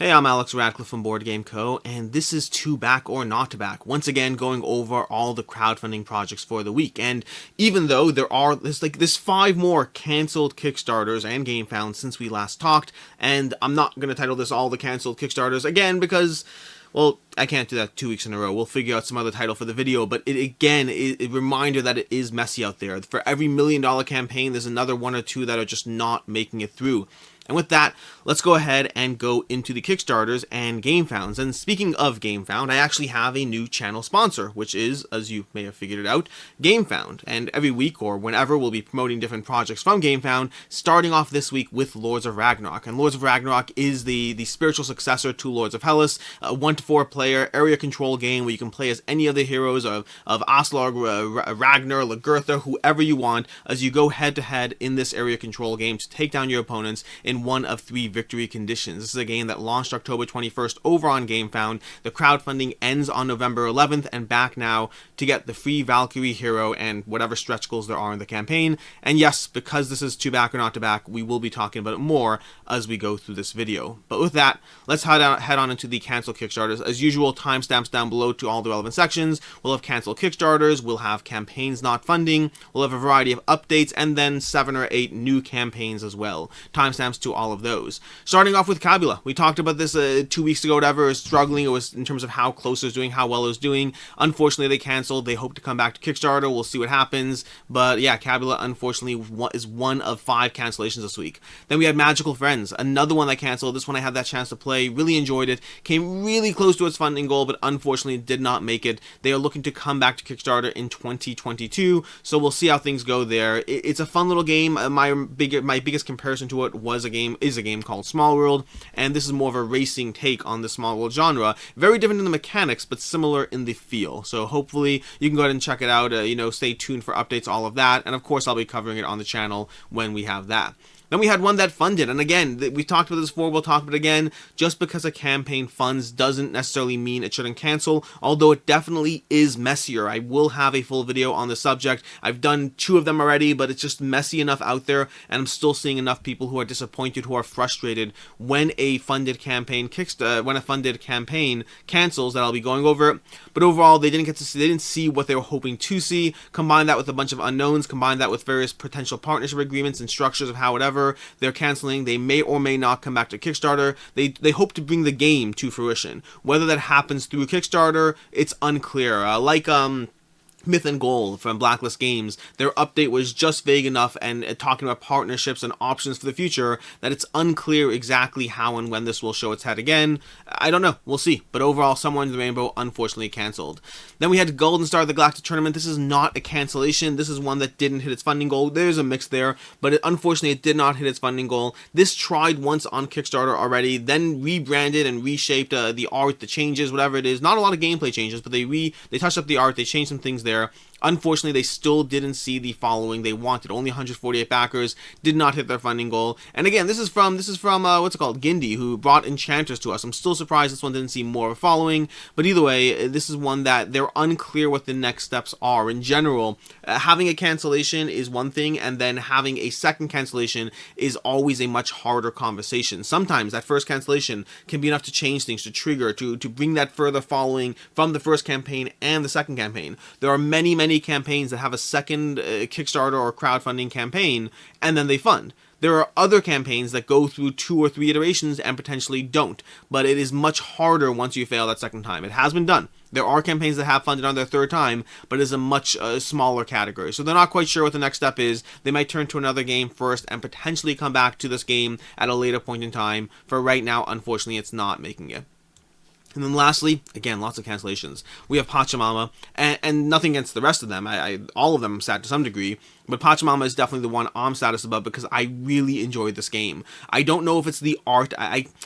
Hey, I'm Alex Radcliffe from Board Game Co., and this is To Back or Not to Back, once again going over all the crowdfunding projects for the week. And even though there's 5 more canceled Kickstarters and Gamefound since we last talked, and I'm not going to title this all the canceled Kickstarters again because, well, I can't do that 2 weeks in a row. We'll figure out some other title for the video, but it again is a reminder that it is messy out there. For every $1 million campaign, there's another 1 or 2 that are just not making it through. And with that, let's go ahead and go into the Kickstarters and Gamefounds. And speaking of Gamefound, I actually have a new channel sponsor, which is, as you may have figured it out, Gamefound. And every week or whenever, we'll be promoting different projects from Gamefound, starting off this week with Lords of Ragnarok. And Lords of Ragnarok is the spiritual successor to Lords of Hellas, a 1 to 4 player area control game where you can play as any of the heroes of Aslog, Ragnar, Lagertha, whoever you want, as you go head to head in this area control game to take down your opponents in 1 of 3 victory conditions. This is a game that launched October 21st over on Gamefound. The crowdfunding ends on November 11th and back now to get the free Valkyrie hero and whatever stretch goals there are in the campaign. And yes, because this is To Back or Not to Back, we will be talking about it more as we go through this video. But with that, let's head on into the cancel Kickstarters. As usual, timestamps down below to all the relevant sections. We'll have cancel Kickstarters, we'll have campaigns not funding, we'll have a variety of updates, and then 7 or 8 new campaigns as well. Timestamps to all of those. Starting off with Kabula. We talked about this 2 weeks ago, whatever. It was struggling. It was in terms of how close it was doing, how well it was doing. Unfortunately, they canceled. They hope to come back to Kickstarter. We'll see what happens. But yeah, Kabula, unfortunately, is 1 of 5 cancellations this week. Then we had Magical Friends, another one that canceled. This one I had that chance to play. Really enjoyed it. Came really close to its funding goal, but unfortunately did not make it. They are looking to come back to Kickstarter in 2022, so we'll see how things go there. It's a fun little game. My biggest comparison to it is a game called Small World, and this is more of a racing take on the Small World genre. Very different in the mechanics, but similar in the feel. So hopefully you can go ahead and check it out. Stay tuned for updates, all of that, and of course I'll be covering it on the channel when we have that. Then we had one that funded, and again, we talked about this before, we'll talk about it again. Just because a campaign funds doesn't necessarily mean it shouldn't cancel, although it definitely is messier. I will have a full video on the subject. I've done 2 of them already, but it's just messy enough out there, and I'm still seeing enough people who are disappointed, who are frustrated when a funded campaign cancels, that I'll be going over it. But overall, they didn't see what they were hoping to see. Combine that with a bunch of unknowns, combine that with various potential partnership agreements and structures of how whatever they're canceling. They may or may not come back to Kickstarter. They hope to bring the game to fruition. Whether that happens through Kickstarter, it's unclear. Myth and Gold from Blacklist Games, their update was just vague enough and talking about partnerships and options for the future that it's unclear exactly how and when this will show its head again. I don't know. We'll see. But overall, Somewhere in the Rainbow unfortunately canceled. Then we had GoldenStar, the Galactic Tournament. This is not a cancellation. This is one that didn't hit its funding goal. There's a mix there, but unfortunately it did not hit its funding goal. This tried once on Kickstarter already, then rebranded and reshaped the art, the changes, whatever it is. Not a lot of gameplay changes, but they touched up the art, they changed some things there. Unfortunately, they still didn't see the following they wanted. Only 148 backers, did not hit their funding goal. And again, this is from what's it called, Gindi, who brought Enchanters to us. I'm still surprised this one didn't see more of a following, but either way, this is one that they're unclear what the next steps are. In general, having a cancellation is one thing, and then having a second cancellation is always a much harder conversation. Sometimes that first cancellation can be enough to change things, to trigger, to bring that further following from the first campaign and the second campaign. There are many campaigns that have a second Kickstarter or crowdfunding campaign and then they fund. There are other campaigns that go through 2 or 3 iterations and potentially don't, but it is much harder once you fail that second time. It has been done. There are campaigns that have funded on their 3rd time, but it is a much smaller category. So they're not quite sure what the next step is. They might turn to another game first and potentially come back to this game at a later point in time. For right now, unfortunately, it's not making it. And then lastly, again, lots of cancellations. We have Pachamama, and nothing against the rest of them. All of them I'm sad to some degree, but Pachamama is definitely the one I'm saddest about because I really enjoyed this game. I don't know if it's the art.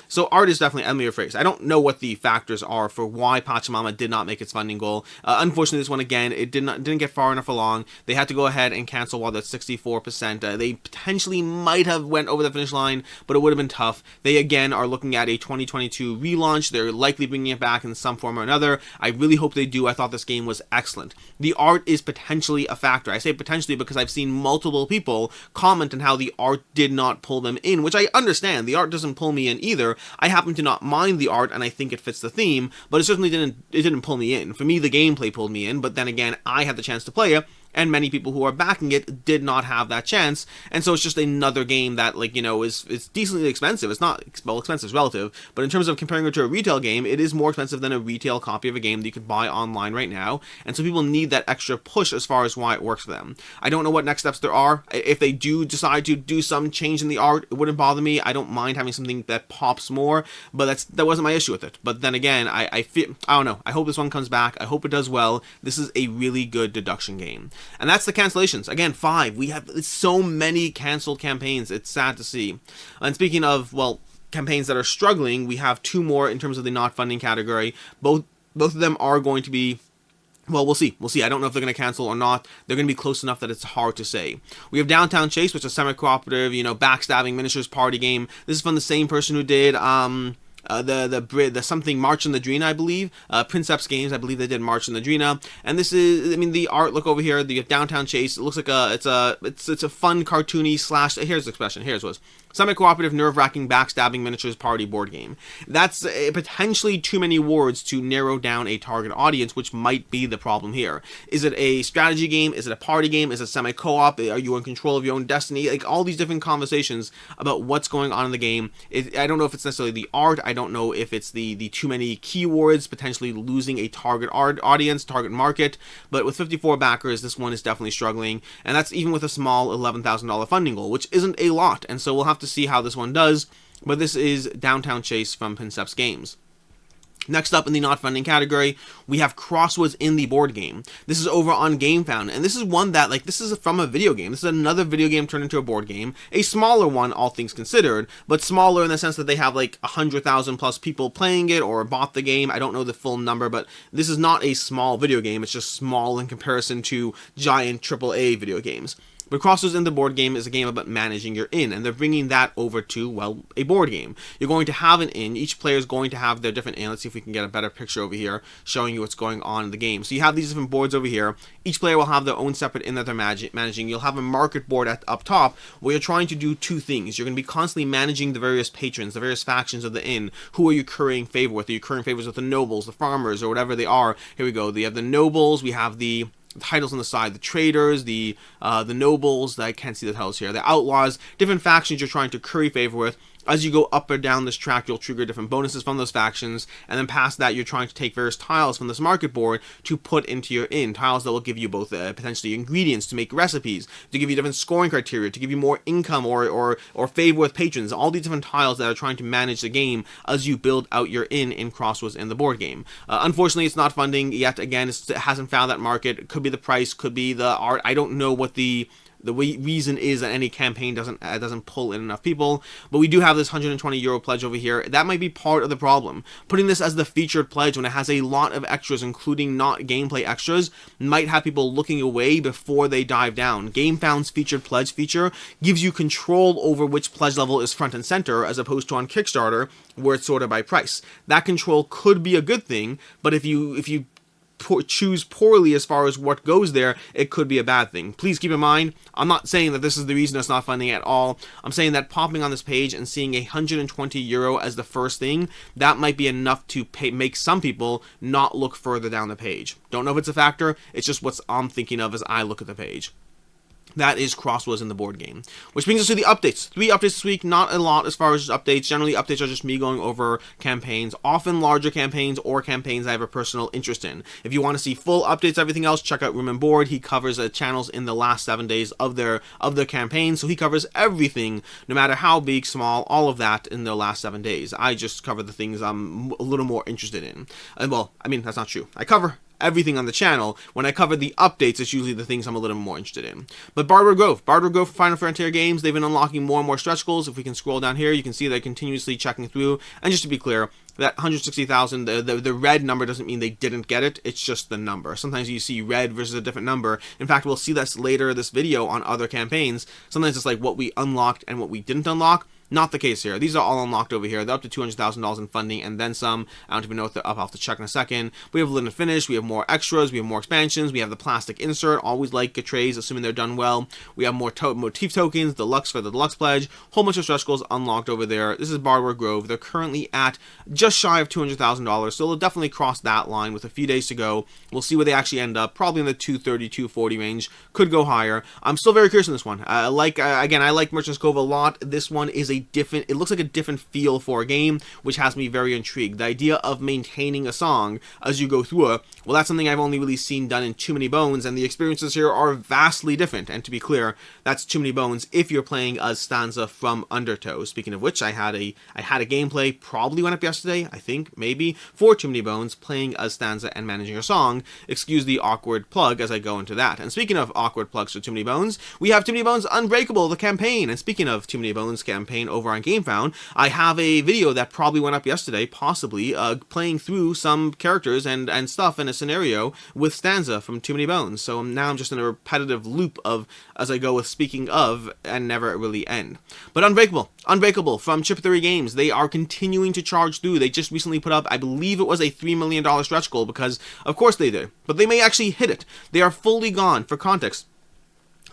So art is definitely, let me rephrase. I don't know what the factors are for why Pachamama did not make its funding goal. Unfortunately, this one, again, it didn't get far enough along. They had to go ahead and cancel while that's 64%. They potentially might have went over the finish line, but it would have been tough. They, again, are looking at a 2022 relaunch. They're likely bringing it back in some form or another. I really hope they do. I thought this game was excellent. The art is potentially a factor. I say potentially because I've seen multiple people comment on how the art did not pull them in, which I understand. The art doesn't pull me in either. I happen to not mind the art, and I think it fits the theme, but it certainly didn't pull me in. For me, the gameplay pulled me in, but then again, I had the chance to play it, and many people who are backing it did not have that chance, and so it's just another game that, like, you know, is decently expensive. It's not, well, expensive is relative, but in terms of comparing it to a retail game, it is more expensive than a retail copy of a game that you could buy online right now, and so people need that extra push as far as why it works for them. I don't know what next steps there are. If they do decide to do some change in the art, it wouldn't bother me. I don't mind having something that pops more, but that wasn't my issue with it. But then again, I don't know. I hope this one comes back. I hope it does well. This is a really good deduction game. And that's the cancellations. Again, 5. We have so many canceled campaigns. It's sad to see. And speaking of, well, campaigns that are struggling, we have 2 more in terms of the not funding category. Both of them are going to be, well, we'll see. We'll see. I don't know if they're going to cancel or not. They're going to be close enough that it's hard to say. We have Downtown Chase, which is a semi-cooperative, you know, backstabbing miniatures party game. This is from the same person who did the something March in the Drina, I believe. Princeps Games, I believe they did March in the Drina. And this is, I mean, the art, look over here, the Downtown Chase. It looks like it's a fun cartoony slash, here's the expression, here's what semi-cooperative, nerve-wracking, backstabbing miniatures party board game. That's potentially too many words to narrow down a target audience, which might be the problem here. Is it a strategy game? Is it a party game? Is it semi-co-op? Are you in control of your own destiny? Like, all these different conversations about what's going on in the game. I don't know if it's necessarily the art. I don't know if it's the too many keywords, potentially losing a target audience, target market. But with 54 backers, this one is definitely struggling. And that's even with a small $11,000 funding goal, which isn't a lot. And so we'll have to see how this one does, but this is Downtown Chase from Princeps Games. Next up in the not funding category, we have Crossroads Inn, the board game. This is over on Gamefound, and this is one that, like, this is from a video game. This is another video game turned into a board game. A smaller one, all things considered, but smaller in the sense that they have like 100,000 plus people playing it or bought the game. I don't know the full number, but this is not a small video game. It's just small in comparison to giant AAA video games. But Crossroads Inn, the board game, is a game about managing your inn, and they're bringing that over to, well, a board game. You're going to have an inn. Each player is going to have their different inn. Let's see if we can get a better picture over here showing you what's going on in the game. So you have these different boards over here. Each player will have their own separate inn that they're managing. You'll have a market board up top where you're trying to do 2 things. You're going to be constantly managing the various patrons, the various factions of the inn. Who are you currying favor with? Are you currying favors with the nobles, the farmers, or whatever they are? Here we go. We have the nobles. We have the titles on the side, the traders, the nobles, I can't see the titles here, the outlaws, different factions you're trying to curry favor with. As you go up or down this track, you'll trigger different bonuses from those factions, and then past that, you're trying to take various tiles from this market board to put into your inn. Tiles that will give you both potentially ingredients to make recipes, to give you different scoring criteria, to give you more income or favor with patrons. All these different tiles that are trying to manage the game as you build out your inn in Crossroads in the board game. Unfortunately, it's not funding yet. Again, it hasn't found that market. It could be the price, could be the art. I don't know what the reason is that any campaign doesn't pull in enough people, but we do have this €120 pledge over here. That might be part of the problem. Putting this as the featured pledge when it has a lot of extras, including not gameplay extras, might have people looking away before they dive down. Gamefound's featured pledge feature gives you control over which pledge level is front and center, as opposed to on Kickstarter, where it's sorted by price. That control could be a good thing, but if you choose poorly as far as what goes there, it could be a bad thing. Please keep in mind, I'm not saying that this is the reason it's not funding at all. I'm saying that popping on this page and seeing €120 as the first thing, that might be enough to make some people not look further down the page. Don't know if it's a factor, it's just what I'm thinking of as I look at the page. That is Crossroads in the board game. Which brings us to the updates. 3 updates this week, not a lot as far as updates. Generally, updates are just me going over campaigns, often larger campaigns or campaigns I have a personal interest in. If you want to see full updates, everything else, check out Room and Board. He covers channels in the last 7 days of their campaign, so he covers everything, no matter how big, small, all of that in the last 7 days. I just cover the things I'm a little more interested in. And well, I mean, that's not true. I cover everything on the channel. When I cover the updates, it's usually the things I'm a little more interested in. But Bardwood Grove for Final Frontier Games, they've been unlocking more and more stretch goals. If we can scroll down here, you can see they're continuously checking through. And just to be clear, that 160,000, the red number doesn't mean they didn't get it, it's just the number. Sometimes you see red versus a different number. In fact, we'll see this later this video on other campaigns. Sometimes it's like what we unlocked and what we didn't unlock. Not the case here. These are all unlocked over here. They're up to $200,000 in funding and then some. I don't even know if they're up. I'll have to check in a second. We have Lit and Finish. We have more extras. We have more expansions. We have the plastic insert. Always like trays, assuming they're done well. We have more motif tokens, deluxe for the deluxe pledge. Whole bunch of stretch goals unlocked over there. This is Bardwood Grove. They're currently at just shy of $200,000, so they'll definitely cross that line with a few days to go. We'll see where they actually end up. Probably in the 230, 240 range. Could go higher. I'm still very curious in this one. I like Merchant's Cove a lot. This one is a different, it looks like a different feel for a game, which has me very intrigued. The idea of maintaining a song as you go through it, well, that's something I've only really seen done in Too Many Bones, and the experiences here are vastly different. And to be clear, that's Too Many Bones if you're playing as Stanza from Undertow. Speaking of which, I had a gameplay, probably went up yesterday, I think, maybe, for Too Many Bones, playing as Stanza and managing a song. Excuse the awkward plug as I go into that. And speaking of awkward plugs for Too Many Bones, we have Too Many Bones Unbreakable, the campaign. And speaking of Too Many Bones campaign over on Gamefound, I have a video that probably went up yesterday, possibly, playing through some characters and stuff in a scenario with Stanza from Too Many Bones. So now I'm just in a repetitive loop of as I go with speaking of and never really end. But Unbreakable from Chip Theory Games, they are continuing to charge through. They just recently put up, I believe it was a $3 million stretch goal, because of course they did, but they may actually hit it. They are fully gone. For context,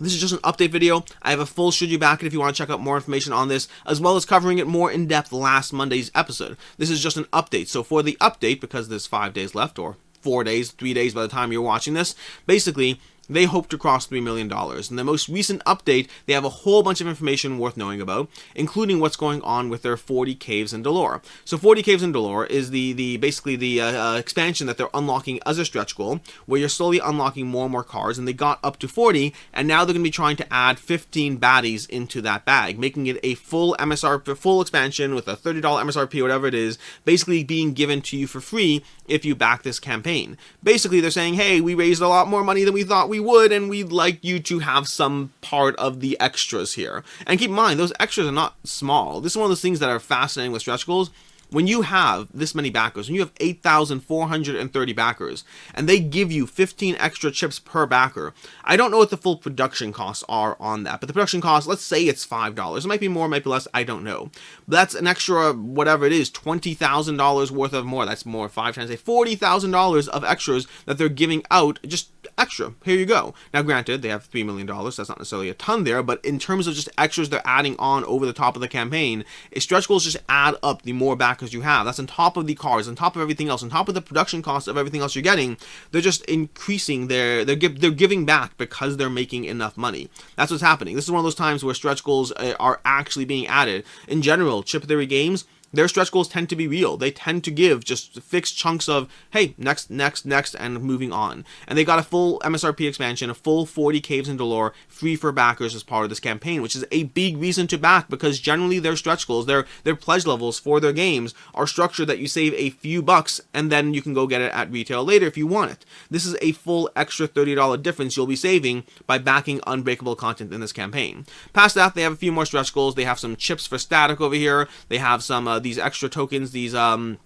this is just an update video. I have a full Should You Back It if you want to check out more information on this, as well as covering it more in depth last Monday's episode. This is just an update. So for the update, because there's 5 days left, or 4 days, 3 days by the time you're watching this, basically, they hope to cross $3 million. In the most recent update, they have a whole bunch of information worth knowing about, including what's going on with their 40 Caves in Dolor. So 40 Caves in Dolor is basically the expansion that they're unlocking as a stretch goal, where you're slowly unlocking more and more cards, and they got up to 40, and now they're going to be trying to add 15 baddies into that bag, making it a full expansion with a $30 MSRP, whatever it is, basically being given to you for free if you back this campaign. Basically, they're saying, hey, we raised a lot more money than we thought we would, and we'd like you to have some part of the extras here. And keep in mind, those extras are not small. This is one of those things that are fascinating with stretch goals. When you have this many backers, when you have 8,430 backers, and they give you 15 extra chips per backer, I don't know what the full production costs are on that, but the production cost, let's say it's $5. It might be more, it might be less, I don't know. But that's an extra, whatever it is, $20,000 worth of more. That's more, 5 times, say $40,000 of extras that they're giving out, just extra. Here you go. Now, granted, they have $3 million. That's not necessarily a ton there, but in terms of just extras they're adding on over the top of the campaign, stretch goals just add up the more backers you have. That's on top of the cards, on top of everything else, on top of the production cost of everything else you're getting. They're just increasing they're giving back because they're making enough money. That's what's happening. This is one of those times where stretch goals are actually being added. In general, Chip Theory Games, their stretch goals tend to be real. They tend to give just fixed chunks of, hey, next, and moving on. And they got a full MSRP expansion, a full 40 Caves in Dolor, free for backers as part of this campaign, which is a big reason to back, because generally their stretch goals, their pledge levels for their games are structured that you save a few bucks, and then you can go get it at retail later if you want it. This is a full extra $30 difference you'll be saving by backing Unbreakable content in this campaign. Past that, they have a few more stretch goals. They have some chips for static over here. They have some these extra tokens, these what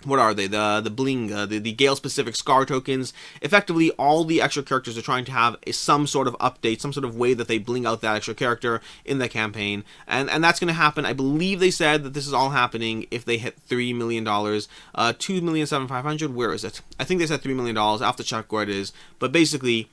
are they? The bling, the Gale specific scar tokens. Effectively, all the extra characters are trying to have some sort of update, some sort of way that they bling out that extra character in the campaign, and that's going to happen. I believe they said that this is all happening if they hit $3 million, $2,750,000. Where is it? I think they said $3 million. I'll have to check where it is, but basically,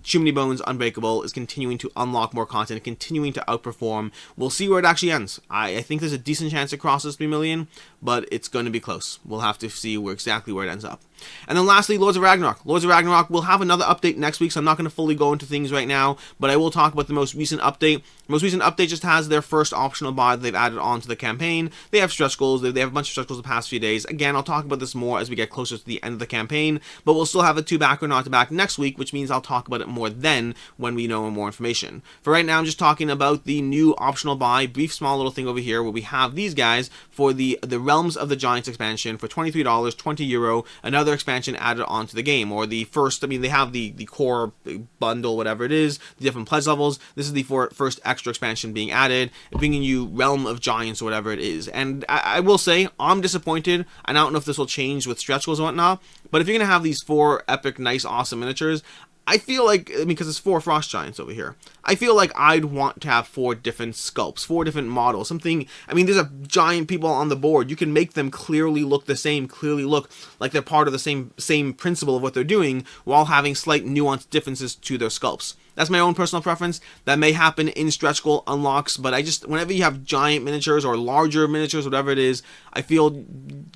Too Many Bones Unbreakable is continuing to unlock more content, continuing to outperform. We'll see where it actually ends. I think there's a decent chance it crosses 3 million, but it's going to be close. We'll have to see exactly where it ends up. And then lastly, Lords of Ragnarok. Lords of Ragnarok will have another update next week, so I'm not going to fully go into things right now, but I will talk about the most recent update. The most recent update just has their first optional buy that they've added on to the campaign. They have stretch goals. They have a bunch of stretch goals the past few days. Again, I'll talk about this more as we get closer to the end of the campaign, but we'll still have a to back or not to back next week, which means I'll talk about it more then when we know more information. For right now, I'm just talking about the new optional buy, brief small little thing over here where we have these guys for the Realms of the Giants expansion for $23, €20, another expansion added onto the game, or the first, I mean, they have the core bundle, whatever it is, the different pledge levels. This is the first extra expansion being added, bringing you Realm of Giants or whatever it is. And I will say, I'm disappointed, and I don't know if this will change with stretch goals and whatnot, but if you're going to have these 4 epic, nice, awesome miniatures, I feel like, I mean, because it's 4 Frost Giants over here, I feel like I'd want to have 4 different sculpts, 4 different models, something, I mean, there's a giant people on the board, you can make them clearly look the same, clearly look like they're part of the same principle of what they're doing, while having slight nuanced differences to their sculpts. That's my own personal preference. That may happen in stretch goal unlocks, but I just, whenever you have giant miniatures or larger miniatures, whatever it is, I feel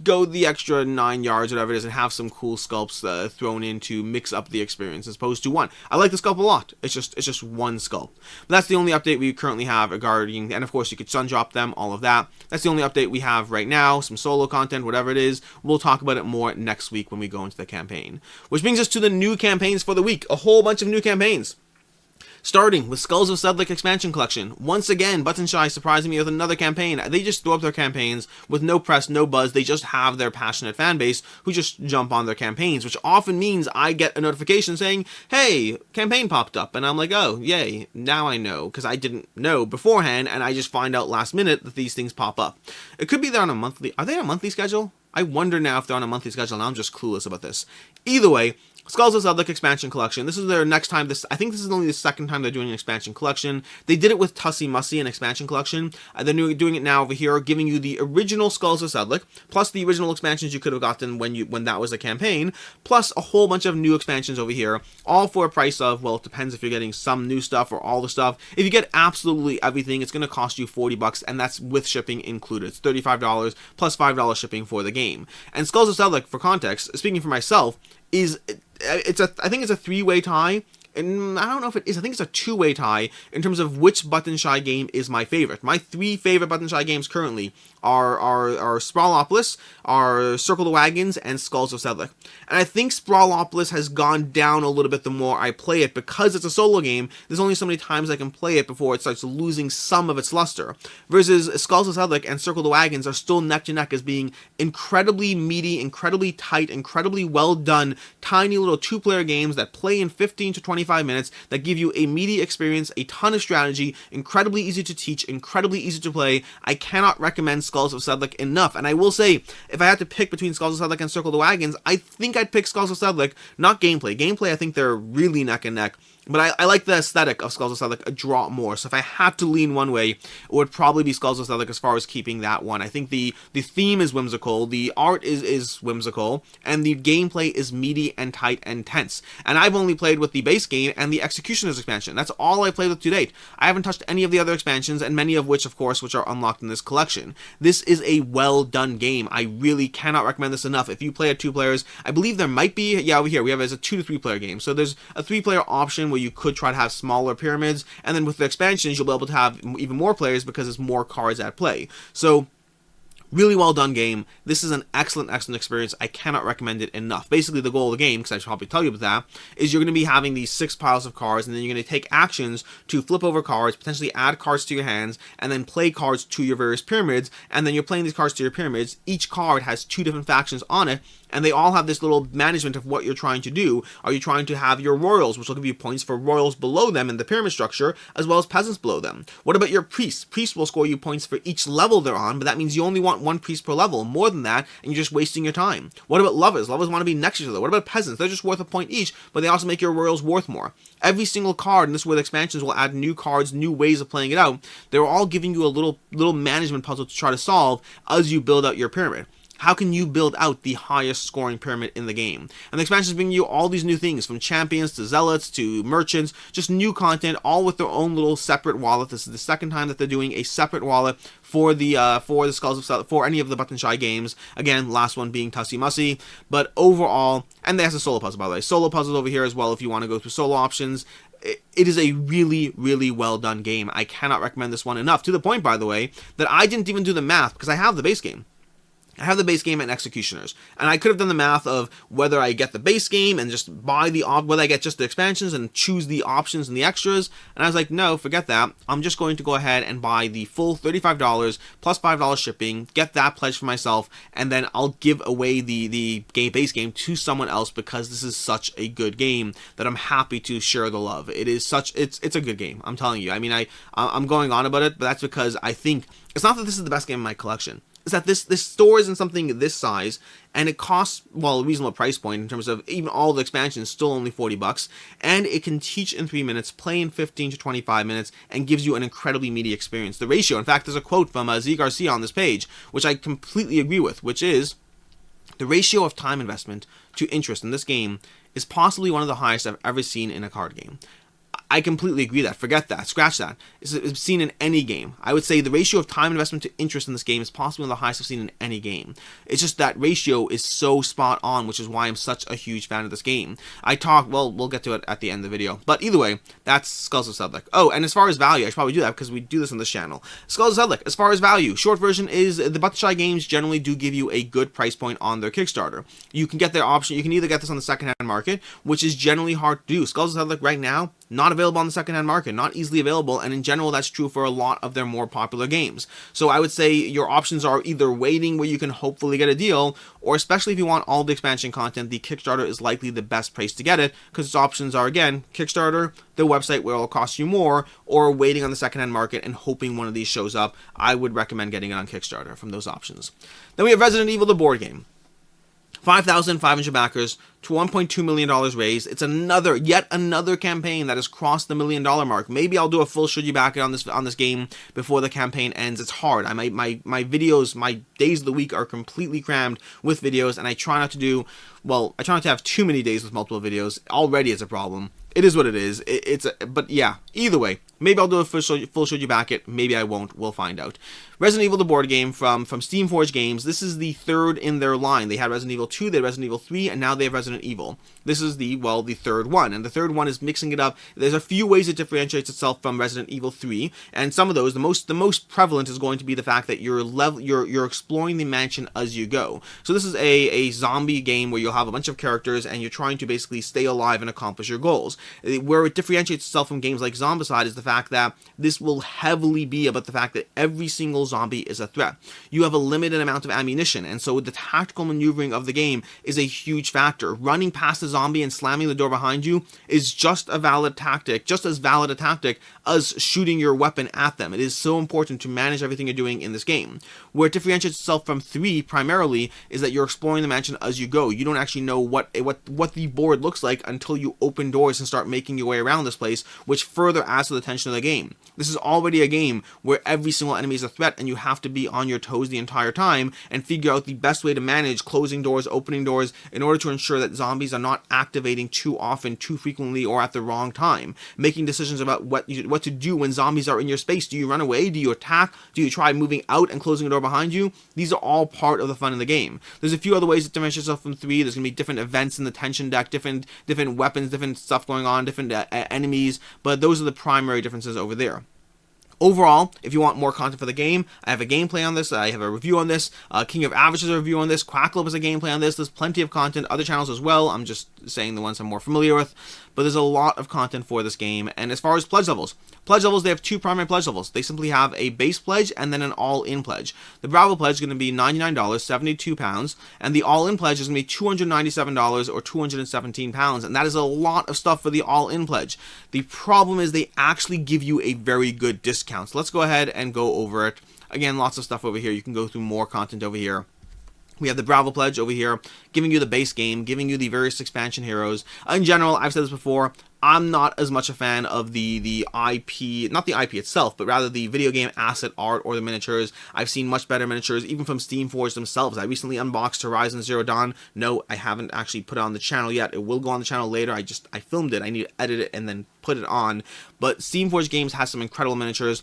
go the extra 9 yards, whatever it is, and have some cool sculpts thrown in to mix up the experience as opposed to one. I like the sculpt a lot. It's just one sculpt. But that's the only update we currently have regarding, and of course you could sun drop them, all of that. That's the only update we have right now. Some solo content, whatever it is. We'll talk about it more next week when we go into the campaign. Which brings us to the new campaigns for the week. A whole bunch of new campaigns. Starting with Skulls of Sedlec expansion collection. Once again, Button Shy surprising me with another campaign. They just throw up their campaigns with no press, no buzz. They just have their passionate fan base who just jump on their campaigns, which often means I get a notification saying, hey, campaign popped up. And I'm like, oh, yay, now I know, because I didn't know beforehand, and I just find out last minute that these things pop up. It could be they're on a monthly, are they on a monthly schedule? I wonder now if they're on a monthly schedule, and I'm just clueless about this. Either way, Skulls of Sedlec expansion collection. This is their next time. I think this is only the second time they're doing an expansion collection. They did it with Tussie Mussy, an expansion collection. They're doing it now over here, giving you the original Skulls of Sedlec, plus the original expansions you could have gotten when that was a campaign, plus a whole bunch of new expansions over here, all for a price of, well, it depends if you're getting some new stuff or all the stuff. If you get absolutely everything, it's going to cost you $40, and that's with shipping included. It's $35 plus $5 shipping for the game. And Skulls of Sedlec, for context, speaking for myself, I think it's a 3-way tie, and I don't know if it is, I think it's a 2-way tie in terms of which Button Shy game is my favorite. My 3 favorite Button Shy games currently are Sprawlopolis, are Circle the Wagons, and Skulls of Sedlec. And I think Sprawlopolis has gone down a little bit the more I play it, because it's a solo game. There's only so many times I can play it before it starts losing some of its luster. Versus Skulls of Sedlec and Circle the Wagons are still neck to neck as being incredibly meaty, incredibly tight, incredibly well done, tiny little 2-player games that play in 15 to 25 minutes, that give you a meaty experience, a ton of strategy, incredibly easy to teach, incredibly easy to play. I cannot recommend Skulls of Sedlec enough. And I will say, if I had to pick between Skulls of Sedlec and Circle the Wagons, I think I'd pick Skulls of Sedlec, not gameplay. Gameplay, I think they're really neck and neck. But I like the aesthetic of Skulls of Sedlec a drop more. So if I had to lean one way, it would probably be Skulls of Sedlec as far as keeping that one. I think the theme is whimsical, the art is whimsical, and the gameplay is meaty and tight and tense. And I've only played with the base game and the Executioner's expansion. That's all I played with to date. I haven't touched any of the other expansions, and many of which, of course, which are unlocked in this collection. This is a well-done game. I really cannot recommend this enough. If you play at 2 players, I believe there might be, yeah, over here, we have it as a 2 to 3 player game. So there's a 3-player option where you could try to have smaller pyramids, and then with the expansions you'll be able to have even more players because there's more cards at play. So really well done game. This is an excellent experience. I cannot recommend it enough. Basically, the goal of the game, because I should probably tell you about that, is you're going to be having these 6 piles of cards, and then you're going to take actions to flip over cards, potentially add cards to your hands, and then play cards to your various pyramids, and then you're playing these cards to your pyramids. Each card has 2 different factions on it, and they all have this little management of what you're trying to do. Are you trying to have your royals, which will give you points for royals below them in the pyramid structure, as well as peasants below them? What about your priests? Priests will score you points for each level they're on, but that means you only want 1 priest per level. More than that, and you're just wasting your time. What about lovers? Lovers want to be next to each other. What about peasants? They're just worth a point each, but they also make your royals worth more. Every single card, and this is where the expansions will add new cards, new ways of playing it out. They're all giving you a little management puzzle to try to solve as you build out your pyramid. How can you build out the highest scoring pyramid in the game? And the expansions bring you all these new things, from champions to zealots to merchants, just new content, all with their own little separate wallet. This is the second time that they're doing a separate wallet for the Skulls of Sedlec, for any of the Button Shy games. Again, last one being Tussie Mussy. But overall, and there's a solo puzzle, by the way. Solo puzzles over here as well if you want to go through solo options. It is a really, really well done game. I cannot recommend this one enough. To the point, by the way, that I didn't even do the math because I have the base game. I have the base game and Executioners, and I could have done the math of whether I get the base game and just buy whether I get just the expansions and choose the options and the extras, and I was like, no, forget that. I'm just going to go ahead and buy the full $35 plus $5 shipping, get that pledge for myself, and then I'll give away the base game to someone else because this is such a good game that I'm happy to share the love. It's a good game, I'm telling you. I mean, I'm going on about it, but that's because I think it's not that this is the best game in my collection. is that this store is in something this size, and it costs, well, a reasonable price point in terms of even all the expansions, still only $40, and it can teach in 3 minutes, play in 15 to 25 minutes, and gives you an incredibly meaty experience. The ratio, in fact, there's a quote from Z Garcia on this page, which I completely agree with, which is, the ratio of time investment to interest in this game is possibly one of the highest I've ever seen in a card game. I completely agree that. Forget that. Scratch that. It's seen in any game. I would say the ratio of time investment to interest in this game is possibly one of the highest I've seen in any game. It's just that ratio is so spot on, which is why I'm such a huge fan of this game. Well, we'll get to it at the end of the video. But either way, that's Skulls of Sedlec. Oh, and as far as value, I should probably do that because we do this on this channel. Skulls of Sedlec, as far as value, short version is the Buttershy games generally do give you a good price point on their Kickstarter. You can get their option. You can either get this on the secondhand market, which is generally hard to do. Skulls of Sedlec right now, not available on the secondhand market, not easily available, and in general that's true for a lot of their more popular games. So I would say your options are either waiting where you can hopefully get a deal, or especially if you want all the expansion content, the Kickstarter is likely the best place to get it, because its options are, again, Kickstarter, the website where it'll cost you more, or waiting on the secondhand market and hoping one of these shows up. I would recommend getting it on Kickstarter from those options. Then we have Resident Evil, the board game. 5,500 backers to $1.2 million raised. It's yet another campaign that has crossed the $1 million mark. Maybe I'll do a full should you back it on this game before the campaign ends. It's hard. My videos, my days of the week are completely crammed with videos, and I try not to have too many days with multiple videos. Already it's a problem. It is what it is. But yeah, either way, maybe I'll do a full should you back it. Maybe I won't. We'll find out. Resident Evil, the board game from Steamforged Games. This is the third in their line. They had Resident Evil 2, they had Resident Evil 3, and now they have Resident Evil. This is the third one, and the third one is mixing it up. There's a few ways it differentiates itself from Resident Evil 3, and some of those, the most prevalent is going to be the fact that you're exploring the mansion as you go. So this is a zombie game where you'll have a bunch of characters and you're trying to basically stay alive and accomplish your goals. Where it differentiates itself from games like Zombicide is the fact that this will heavily be about the fact that every single zombie is a threat. You have a limited amount of ammunition, and so the tactical maneuvering of the game is a huge factor. Running past the zombie and slamming the door behind you is just as valid a tactic as shooting your weapon at them. It is so important to manage everything you're doing in this game. Where it differentiates itself from 3 primarily is that you're exploring the mansion as you go. You don't actually know what the board looks like until you open doors and start making your way around this place, which further adds to the tension of the game. This is already a game where every single enemy is a threat and you have to be on your toes the entire time and figure out the best way to manage closing doors, opening doors, in order to ensure that zombies are not activating too often, too frequently, or at the wrong time. Making decisions about what to do when zombies are in your space. Do you run away? Do you attack? Do you try moving out and closing a door behind you? These are all part of the fun of the game. There's a few other ways it differentiates itself from 3. There's going to be different events in the tension deck, different weapons, different stuff going on, different enemies, but those are the primary differences over there. Overall, if you want more content for the game, I have a gameplay on this, I have a review on this, King of Averages has a review on this, Quacklope has a gameplay on this, there's plenty of content, other channels as well, I'm just saying the ones I'm more familiar with, but there's a lot of content for this game. And as far as pledge levels, they have 2 primary pledge levels. They simply have a base pledge and then an all-in pledge. The Bravo pledge is going to be $99, £72, and the all-in pledge is going to be $297 or £217, and that is a lot of stuff for the all-in pledge. The problem is they actually give you a very good discount. So let's go ahead and go over it. Again, lots of stuff over here. You can go through more content over here. We have the Bravo Pledge over here, giving you the base game, giving you the various expansion heroes. In general, I've said this before, I'm not as much a fan of the IP, not the IP itself, but rather the video game asset art or the miniatures. I've seen much better miniatures, even from Steamforged themselves. I recently unboxed Horizon Zero Dawn. No, I haven't actually put it on the channel yet. It will go on the channel later. I filmed it. I need to edit it and then put it on. But Steamforged Games has some incredible miniatures.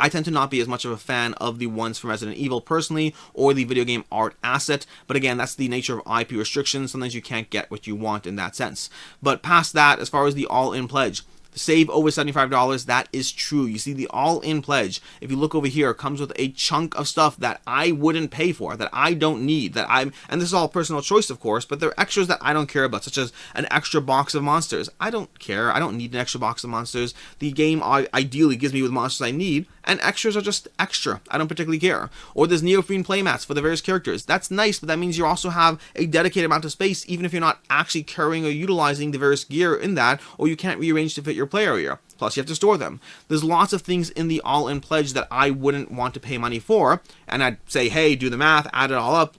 I tend to not be as much of a fan of the ones from Resident Evil personally, or the video game art asset, but again, that's the nature of IP restrictions. Sometimes you can't get what you want in that sense. But past that, as far as the all-in pledge, save over $75, that is true. You see, the all-in pledge, if you look over here, comes with a chunk of stuff that I wouldn't pay for, that I don't need, and this is all personal choice, of course, but they're extras that I don't care about, such as an extra box of monsters. I don't care. I don't need an extra box of monsters. The game ideally gives me the monsters I need, and extras are just extra. I don't particularly care. Or there's Neoprene playmats for the various characters. That's nice, but that means you also have a dedicated amount of space, even if you're not actually carrying or utilizing the various gear in that, or you can't rearrange to fit your play area. Plus, you have to store them. There's lots of things in the all-in pledge that I wouldn't want to pay money for, and I'd say, hey, do the math, add it all up.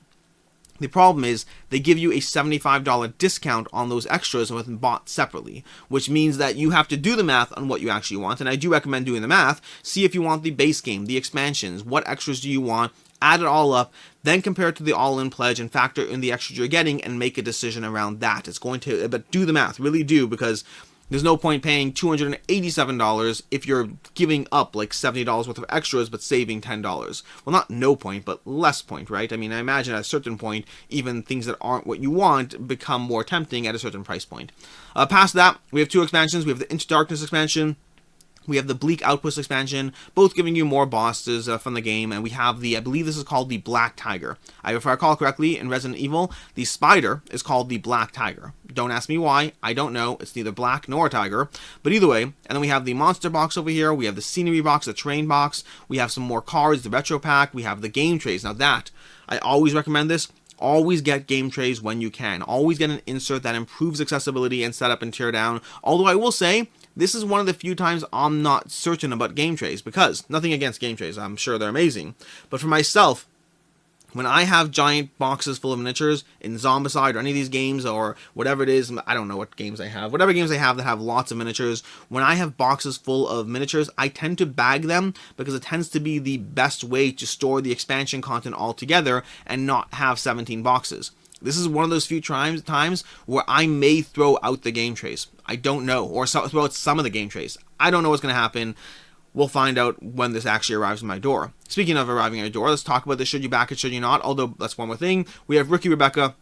The problem is they give you a $75 discount on those extras when bought separately, which means that you have to do the math on what you actually want, and I do recommend doing the math. See if you want the base game, the expansions, what extras do you want, add it all up, then compare it to the all-in pledge and factor in the extras you're getting and make a decision around that. It's going to, but do the math, really do, because there's no point paying $287 if you're giving up like $70 worth of extras but saving $10. Well, not no point, but less point, right? I mean, I imagine at a certain point, even things that aren't what you want become more tempting at a certain price point. Past that, we have two expansions. We have the Into Darkness expansion. We have the Bleak Outpost expansion, both giving you more bosses from the game, and we have the, I believe this is called the Black Tiger. If I recall correctly, in Resident Evil, the spider is called the Black Tiger. Don't ask me why, I don't know, it's neither black nor tiger, but either way. And then we have the monster box over here, we have the scenery box, the terrain box, we have some more cards, the retro pack, we have the game trays. Now that, I always recommend this. Always get game trays when you can. Always get an insert that improves accessibility and setup and tear down. Although I will say, this is one of the few times I'm not certain about game trays, because nothing against game trays, I'm sure they're amazing. But for myself, when I have giant boxes full of miniatures in Zombicide or any of these games or whatever it is, I don't know what games I have, whatever games I have that have lots of miniatures, when I have boxes full of miniatures, I tend to bag them because it tends to be the best way to store the expansion content all together and not have 17 boxes. This is one of those few times where I may throw out the game trays. I don't know. Or throw out some of the game trays. I don't know what's going to happen. We'll find out when this actually arrives at my door. Speaking of arriving at your door, let's talk about the should you back it, should you not. Although, that's one more thing. We have Rookie Rebecca.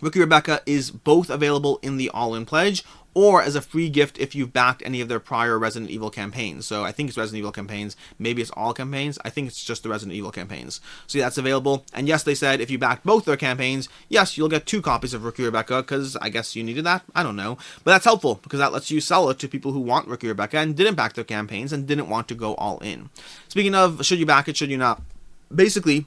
Rookie Rebecca is both available in the all-in pledge or as a free gift if you've backed any of their prior Resident Evil campaigns. So I think it's Resident Evil campaigns. Maybe it's all campaigns. I think it's just the Resident Evil campaigns. So yeah, that's available. And yes, they said if you backed both their campaigns, yes, you'll get 2 copies of Rookie Rebecca, because I guess you needed that. I don't know. But that's helpful, because that lets you sell it to people who want Rookie Rebecca and didn't back their campaigns and didn't want to go all in. Speaking of should you back it, should you not? Basically,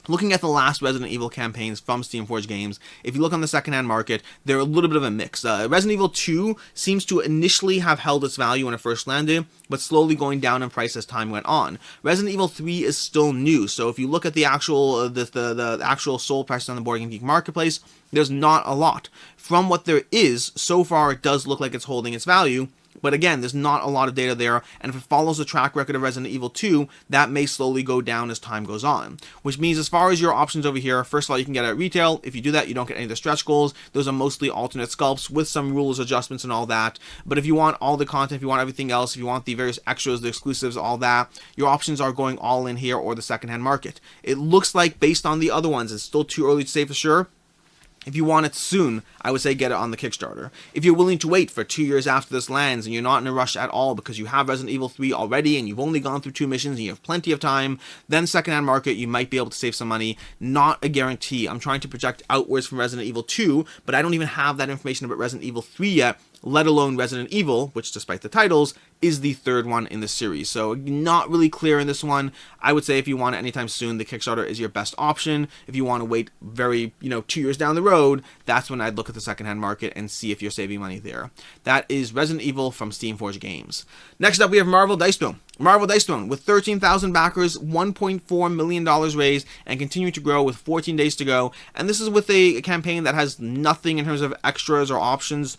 looking at the last Resident Evil campaigns from Steamforged Games, if you look on the secondhand market, they're a little bit of a mix. Resident Evil 2 seems to initially have held its value when it first landed, but slowly going down in price as time went on. Resident Evil 3 is still new, so if you look at the actual the actual sold price on the Board Game Geek marketplace, there's not a lot. From what there is, so far it does look like it's holding its value. But again, there's not a lot of data there, and if it follows the track record of Resident Evil 2, that may slowly go down as time goes on. Which means as far as your options over here, first of all, you can get it at retail. If you do that, you don't get any of the stretch goals. Those are mostly alternate sculpts with some rules adjustments and all that. But if you want all the content, if you want everything else, if you want the various extras, the exclusives, all that, your options are going all in here or the secondhand market. It looks like, based on the other ones, it's still too early to say for sure. If you want it soon, I would say get it on the Kickstarter. If you're willing to wait for 2 years after this lands and you're not in a rush at all because you have Resident Evil 3 already and you've only gone through 2 missions and you have plenty of time, then secondhand market, you might be able to save some money. Not a guarantee. I'm trying to project outwards from Resident Evil 2, but I don't even have that information about Resident Evil 3 yet, let alone Resident Evil, which despite the titles, is the 3rd one in the series. So not really clear in this one. I would say if you want it anytime soon, the Kickstarter is your best option. If you want to wait very, 2 years down the road, that's when I'd look at the secondhand market and see if you're saving money there. That is Resident Evil from Steamforged Games. Next up, we have Marvel Dice Throne. Marvel Dice Throne, with 13,000 backers, $1.4 million raised, and continuing to grow with 14 days to go. And this is with a campaign that has nothing in terms of extras or options.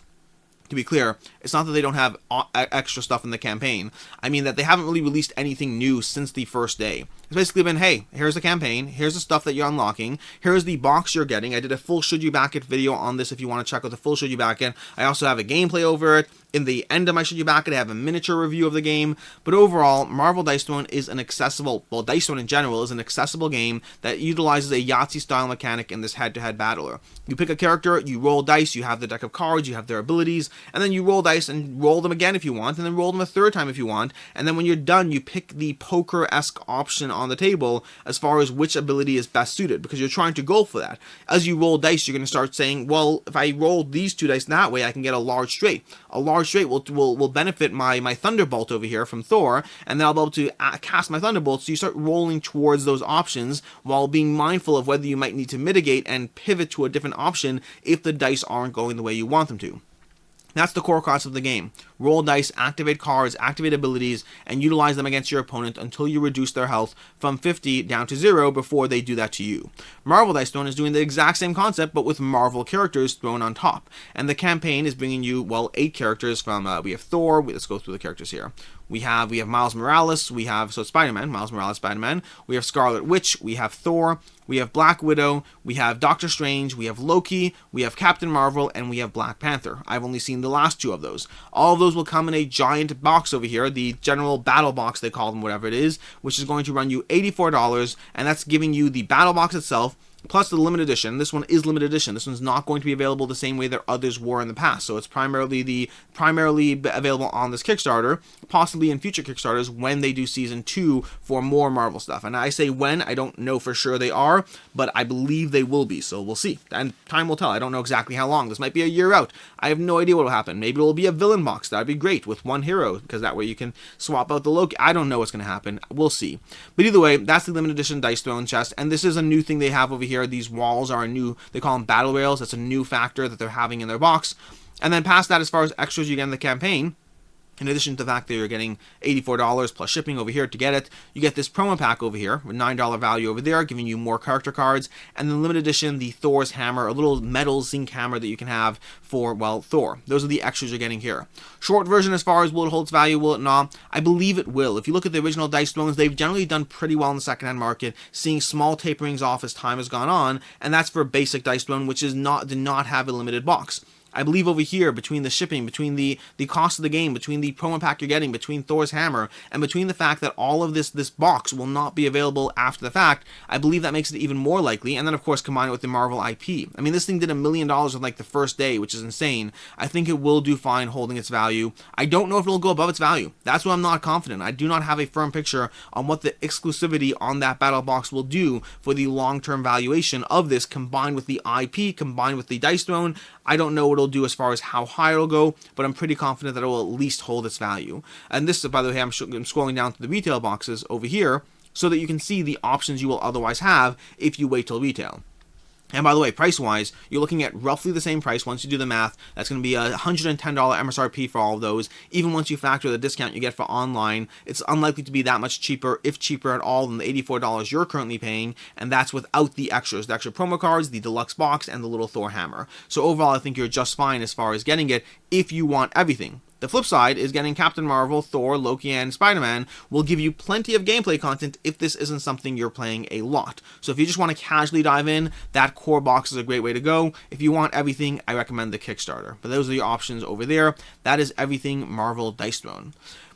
To be clear, it's not that they don't have extra stuff in the campaign. I mean that they haven't really released anything new since the first day. It's basically been, hey, here's the campaign, here's the stuff that you're unlocking, here's the box you're getting. I did a full Should You Back It video on this if you want to check out the full Should You Back It. I also have a gameplay over it. In the end of my Should You Back It, I have a miniature review of the game. But overall, Marvel Dice Throne is an accessible, well, Dice Throne in general is an accessible game that utilizes a Yahtzee-style mechanic in this head-to-head battler. You pick a character, you roll dice, you have the deck of cards, you have their abilities, and then you roll dice and roll them again if you want, and then roll them a 3rd time if you want, and then when you're done, you pick the poker-esque option on the table as far as which ability is best suited, because you're trying to go for that. As you roll dice, you're going to start saying, well, if I roll these 2 dice that way, I can get a large straight. A large charged rate will benefit my Thunderbolt over here from Thor, and then I'll be able to cast my Thunderbolt. So you start rolling towards those options while being mindful of whether you might need to mitigate and pivot to a different option if the dice aren't going the way you want them to. That's the core concept of the game. Roll dice, activate cards, activate abilities, and utilize them against your opponent until you reduce their health from 50 down to 0 before they do that to you. Marvel Dice Throne is doing the exact same concept, but with Marvel characters thrown on top. And the campaign is bringing you, well, 8 characters from, we have Thor, let's go through the characters here. We have Miles Morales, so Spider-Man, Miles Morales, Spider-Man. We have Scarlet Witch, we have Thor, we have Black Widow, we have Doctor Strange, we have Loki, we have Captain Marvel, and we have Black Panther. I've only seen the last 2 of those. All of those will come in a giant box over here, the general battle box they call them, whatever it is, which is going to run you $84, and that's giving you the battle box itself, plus the limited edition. This one is limited edition. This one's not going to be available the same way that others were in the past. So it's primarily available on this Kickstarter, possibly in future Kickstarters when they do season 2 for more Marvel stuff. And I say when, I don't know for sure they are, but I believe they will be. So we'll see. And time will tell. I don't know exactly how long. This might be a year out. I have no idea what will happen. Maybe it will be a villain box. That'd be great with one hero, because that way you can swap out the Loki. I don't know what's going to happen. We'll see. But either way, that's the limited edition Dice Throne chest. And this is a new thing they have over here. These walls are a new, they call them battle rails. That's a new factor that they're having in their box. And then past that, as far as extras you get in the campaign, in addition to the fact that you're getting $84 plus shipping over here to get it, you get this promo pack over here with $9 value over there, giving you more character cards, and then limited edition, the Thor's hammer, a little metal zinc hammer that you can have for, well, Thor. Those are the extras you're getting here. Short version as far as will it hold its value, will it not? I believe it will. If you look at the original Dice Thrones, they've generally done pretty well in the secondhand market, seeing small taperings off as time has gone on, and that's for a basic Dice Throne, which did not have a limited box. I believe over here, between the shipping, between the cost of the game, between the promo pack you're getting, between Thor's hammer, and between the fact that all of this box will not be available after the fact, I believe that makes it even more likely. And then, of course, combine it with the Marvel IP. I mean, this thing did $1 million in like the first day, which is insane. I think it will do fine holding its value. I don't know if it'll go above its value. That's why I'm not confident. I do not have a firm picture on what the exclusivity on that battle box will do for the long-term valuation of this, combined with the IP, combined with the Dice Throne. I don't know what it'll do as far as how high it'll go, but I'm pretty confident that it will at least hold its value. And this, by the way, I'm scrolling down to the retail boxes over here so that you can see the options you will otherwise have if you wait till retail. And by the way, price-wise, you're looking at roughly the same price once you do the math. That's going to be a $110 MSRP for all of those. Even once you factor the discount you get for online, it's unlikely to be that much cheaper, if cheaper at all, than the $84 you're currently paying, and that's without the extras, the extra promo cards, the deluxe box, and the little Thor hammer. So overall, I think you're just fine as far as getting it if you want everything. The flip side is getting Captain Marvel, Thor, Loki, and Spider-Man will give you plenty of gameplay content if this isn't something you're playing a lot. So if you just want to casually dive in, that core box is a great way to go. If you want everything, I recommend the Kickstarter. But those are the options over there. That is everything Marvel Dice Throne.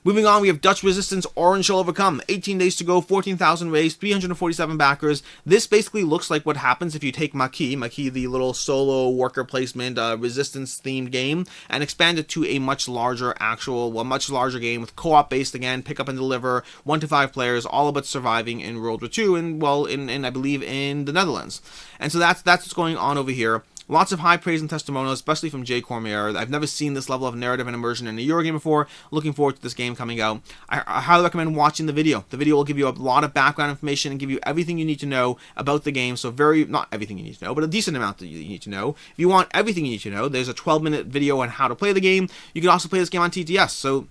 Moving on, we have Dutch Resistance Orange Shall Overcome. 18 days to go, 14,000 raised, 347 backers. This basically looks like what happens if you take Maquis, the little solo worker placement resistance-themed game, and expand it to a much larger game with co-op based again, pick up and deliver, 1 to 5 players, all about surviving in World War II, and I believe in the Netherlands. And so that's what's going on over here. Lots of high praise and testimonials, especially from Jay Cormier. I've never seen this level of narrative and immersion in a Eurogame before. Looking forward to this game coming out. I highly recommend watching the video. The video will give you a lot of background information and give you everything you need to know about the game. So not everything you need to know, but a decent amount that you need to know. If you want everything you need to know, there's a 12-minute video on how to play the game. You can also play this game on TTS. So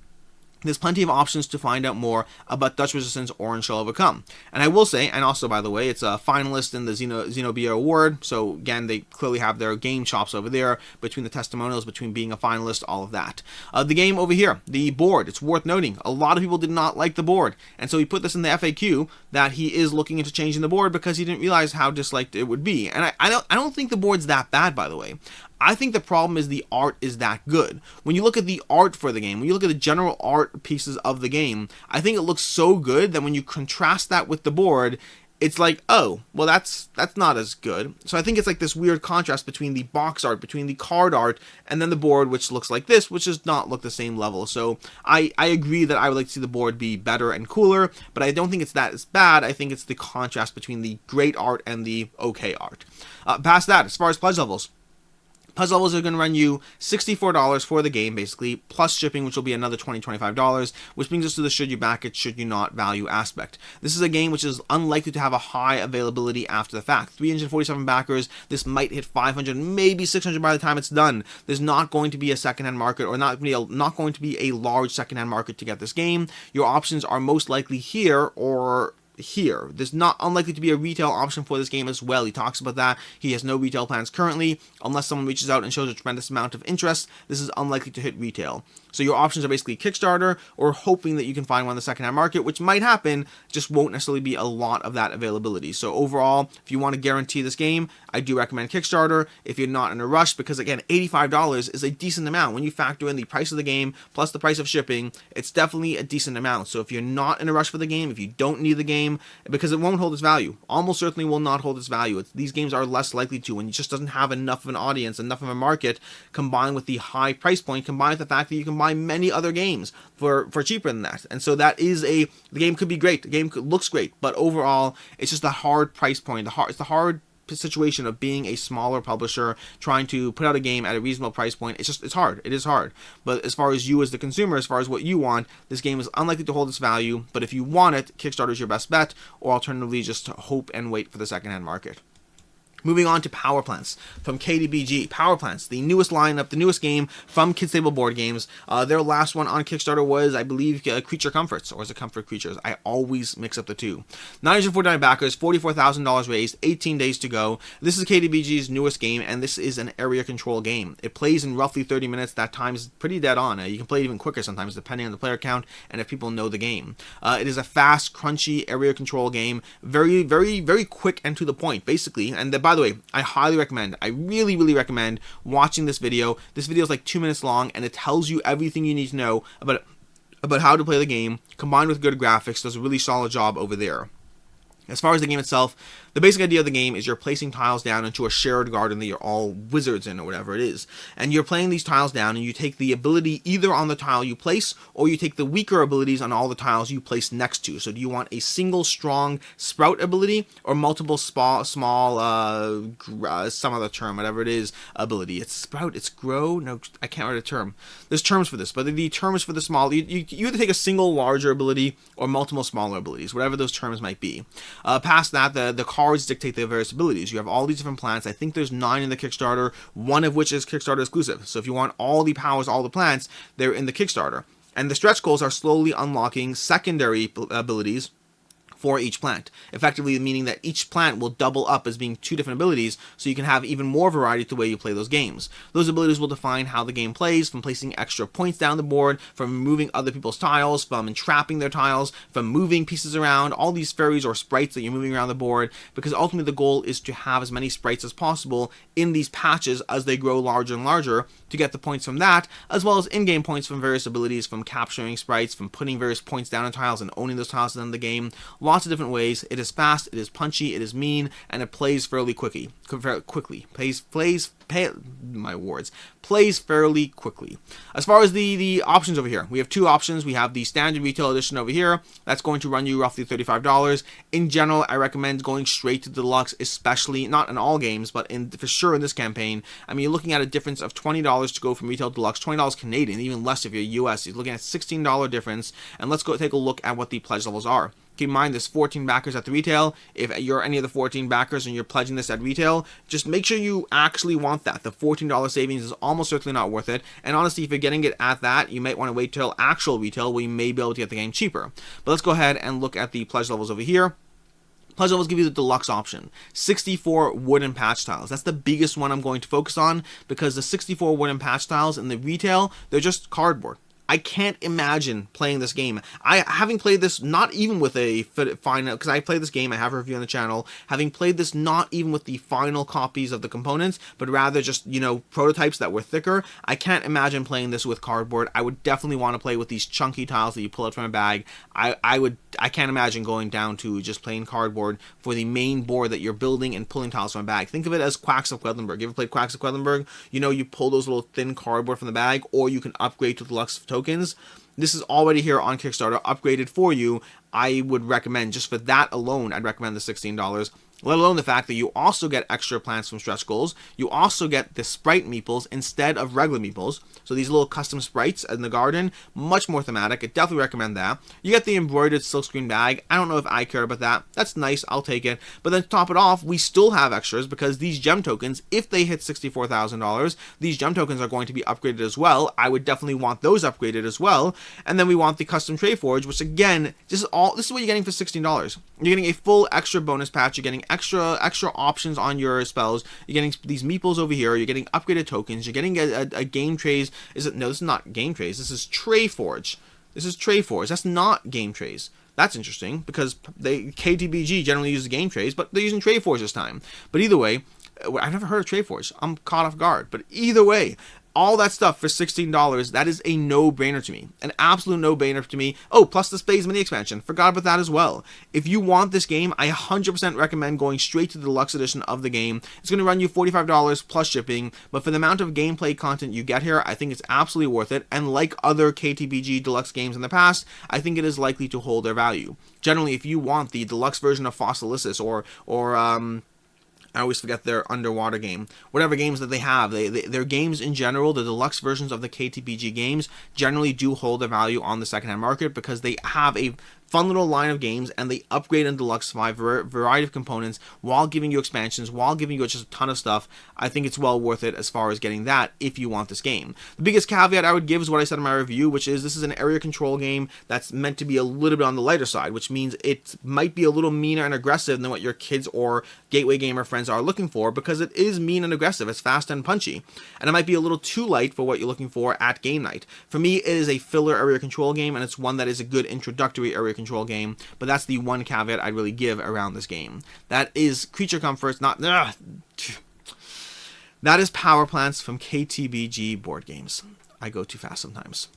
there's plenty of options to find out more about Dutch Resistance Orange Shall Overcome. And I will say, and also by the way, it's a finalist in the Xenobia Award, so again, they clearly have their game chops over there, between the testimonials, between being a finalist, all of that. The game over here, the board, it's worth noting, a lot of people did not like the board, and so he put this in the FAQ, that he is looking into changing the board because he didn't realize how disliked it would be. And I don't think the board's that bad, by the way. I think the problem is the art is that good. When you look at the art for the game, when you look at the general art pieces of the game, I think it looks so good that when you contrast that with the board, it's like, oh, well, that's not as good. So I think it's like this weird contrast between the box art, between the card art, and then the board, which looks like this, which does not look the same level. So I agree that I would like to see the board be better and cooler, but I don't think it's that as bad. I think it's the contrast between the great art and the okay art. Past that, as far as pledge levels, Puzzle levels are going to run you $64 for the game, basically, plus shipping, which will be another $20, $25, which brings us to the should you back it, should you not value aspect. This is a game which is unlikely to have a high availability after the fact. 347 backers, this might hit 500, maybe 600 by the time it's done. There's not going to be a secondhand market, or not going to be a large secondhand market to get this game. Your options are most likely here or here. There's not unlikely to be a retail option for this game as well. He talks about that. He has no retail plans currently. Unless someone reaches out and shows a tremendous amount of interest, this is unlikely to hit retail. So your options are basically Kickstarter or hoping that you can find one in the secondhand market, which might happen, just won't necessarily be a lot of that availability. So overall, if you want to guarantee this game, I do recommend Kickstarter if you're not in a rush, because again, $85 is a decent amount. When you factor in the price of the game plus the price of shipping, it's definitely a decent amount. So if you're not in a rush for the game, if you don't need the game, because it won't hold its value, almost certainly will not hold its value. These games are less likely to, and it just doesn't have enough of an audience, enough of a market, combined with the high price point, combined with the fact that you can buy many other games for cheaper than that. And so that is the game could be great, the game looks great, but overall it's just a hard price point. It's the hard situation of being a smaller publisher trying to put out a game at a reasonable price point. It's hard. It is hard. But as far as you as the consumer, as far as what you want, this game is unlikely to hold its value. But if you want it, Kickstarter is your best bet, or alternatively just hope and wait for the secondhand market. Moving on to Power Plants from KDBG. Power Plants, the newest lineup, the newest game from Kids Table Board Games. Their last one on Kickstarter was, I believe, Creature Comforts, or is it Comfort Creatures? I always mix up the two. 949 backers, $44,000 raised, 18 days to go. This is KDBG's newest game, and this is an area control game. It plays in roughly 30 minutes. That time is pretty dead on. You can play it even quicker sometimes, depending on the player count and if people know the game. It is a fast, crunchy area control game. Very, very, very quick and to the point, basically. And by the way, I highly recommend, I really, really recommend watching this video. This video is like 2 minutes long, and it tells you everything you need to know about how to play the game, combined with good graphics. Does a really solid job over there. As far as the game itself, the basic idea of the game is you're placing tiles down into a shared garden that you're all wizards in, or whatever it is. And you're playing these tiles down, and you take the ability either on the tile you place, or you take the weaker abilities on all the tiles you place next to. So do you want a single strong sprout ability, or multiple small, some other term, whatever it is, ability? It's sprout, it's grow, no, I can't write a term. There's terms for this, but the terms for the small, you either take a single larger ability, or multiple smaller abilities, whatever those terms might be. Past that, the cards dictate their various abilities. You have all these different plants. I think there's 9 in the Kickstarter, one of which is Kickstarter exclusive. So if you want all the powers, all the plants, they're in the Kickstarter. And the stretch goals are slowly unlocking secondary abilities for each plant, effectively meaning that each plant will double up as being 2 different abilities, so you can have even more variety to the way you play those games. Those abilities will define how the game plays, from placing extra points down the board, from moving other people's tiles, from entrapping their tiles, from moving pieces around, all these fairies or sprites that you're moving around the board, because ultimately the goal is to have as many sprites as possible in these patches as they grow larger and larger, to get the points from that, as well as in-game points from various abilities, from capturing sprites, from putting various points down on tiles and owning those tiles at the end of the game. Lots of different ways. It is fast, it is punchy, it is mean, and it plays fairly quickly. Plays fairly quickly. As far as the options over here, we have 2 options. We have the standard retail edition over here. That's going to run you roughly $35. In general, I recommend going straight to the deluxe, especially not in all games, but for sure in this campaign. I mean, you're looking at a difference of $20 to go from retail to deluxe, $20 Canadian, even less if you're US. You're looking at $16 difference. And let's go take a look at what the pledge levels are. Keep in mind, there's 14 backers at the retail. If you're any of the 14 backers and you're pledging this at retail, just make sure you actually want that. The $14 savings is almost certainly not worth it. And honestly, if you're getting it at that, you might want to wait till actual retail, where you may be able to get the game cheaper. But let's go ahead and look at the pledge levels over here. Pledge levels give you the deluxe option. 64 wooden patch tiles. That's the biggest one I'm going to focus on, because the 64 wooden patch tiles in the retail, they're just cardboard. I can't imagine playing this game. Having played this not even with a final, because I played this game, I have a review on the channel, having played this not even with the final copies of the components, but rather just, prototypes that were thicker, I can't imagine playing this with cardboard. I would definitely want to play with these chunky tiles that you pull out from a bag. I can't imagine going down to just plain cardboard for the main board that you're building and pulling tiles from a bag. Think of it as Quacks of Quedlinburg. You ever played Quacks of Quedlinburg? You pull those little thin cardboard from the bag, or you can upgrade to deluxe tokens. This is already here on Kickstarter, upgraded for you. I would recommend, just for that alone, I'd recommend the $16. let alone the fact that you also get extra plants from stretch goals. You also get the sprite meeples instead of regular meeples. So these little custom sprites in the garden, much more thematic. I definitely recommend that. You get the embroidered silkscreen bag. I don't know if I care about that. That's nice. I'll take it. But then to top it off, we still have extras because these gem tokens, if they hit $64,000, these gem tokens are going to be upgraded as well. I would definitely want those upgraded as well. And then we want the custom tray forge, which again, this is what you're getting for $16. You're getting a full extra bonus patch. You're getting extra options on your spells. You're getting these meeples over here. You're getting upgraded tokens. You're getting a game trays. No, this is not game trays. This is tray forge. This is tray forge. That's not game trays. That's interesting because KTBG generally uses game trays, but they're using tray forge this time. But either way, I've never heard of tray forge. I'm caught off guard. But either way, all that stuff for $16, that is a no-brainer to me. An absolute no-brainer to me. Oh, plus the Spades mini expansion. Forgot about that as well. If you want this game, I 100% recommend going straight to the deluxe edition of the game. It's going to run you $45 plus shipping, but for the amount of gameplay content you get here, I think it's absolutely worth it. And like other KTBG deluxe games in the past, I think it is likely to hold their value. Generally, if you want the deluxe version of Fossilissus or I always forget their underwater game. Whatever games that they have, their games in general, the deluxe versions of the KTBG games generally do hold their value on the secondhand market because they have a fun little line of games and they upgrade and deluxify variety of components while giving you expansions, while giving you just a ton of stuff. I think it's well worth it as far as getting that if you want this game. The biggest caveat I would give is what I said in my review, which is this is an area control game that's meant to be a little bit on the lighter side, which means it might be a little meaner and aggressive than what your kids or gateway gamer friends are looking for, because it is mean and aggressive. It's fast and punchy, and it might be a little too light for what you're looking for at game night. For me, it is a filler area control game, and it's one that is a good introductory area control game, but that's the one caveat I'd really give around this game. That is creature comforts, not that is power plants from KTBG board games. I go too fast sometimes.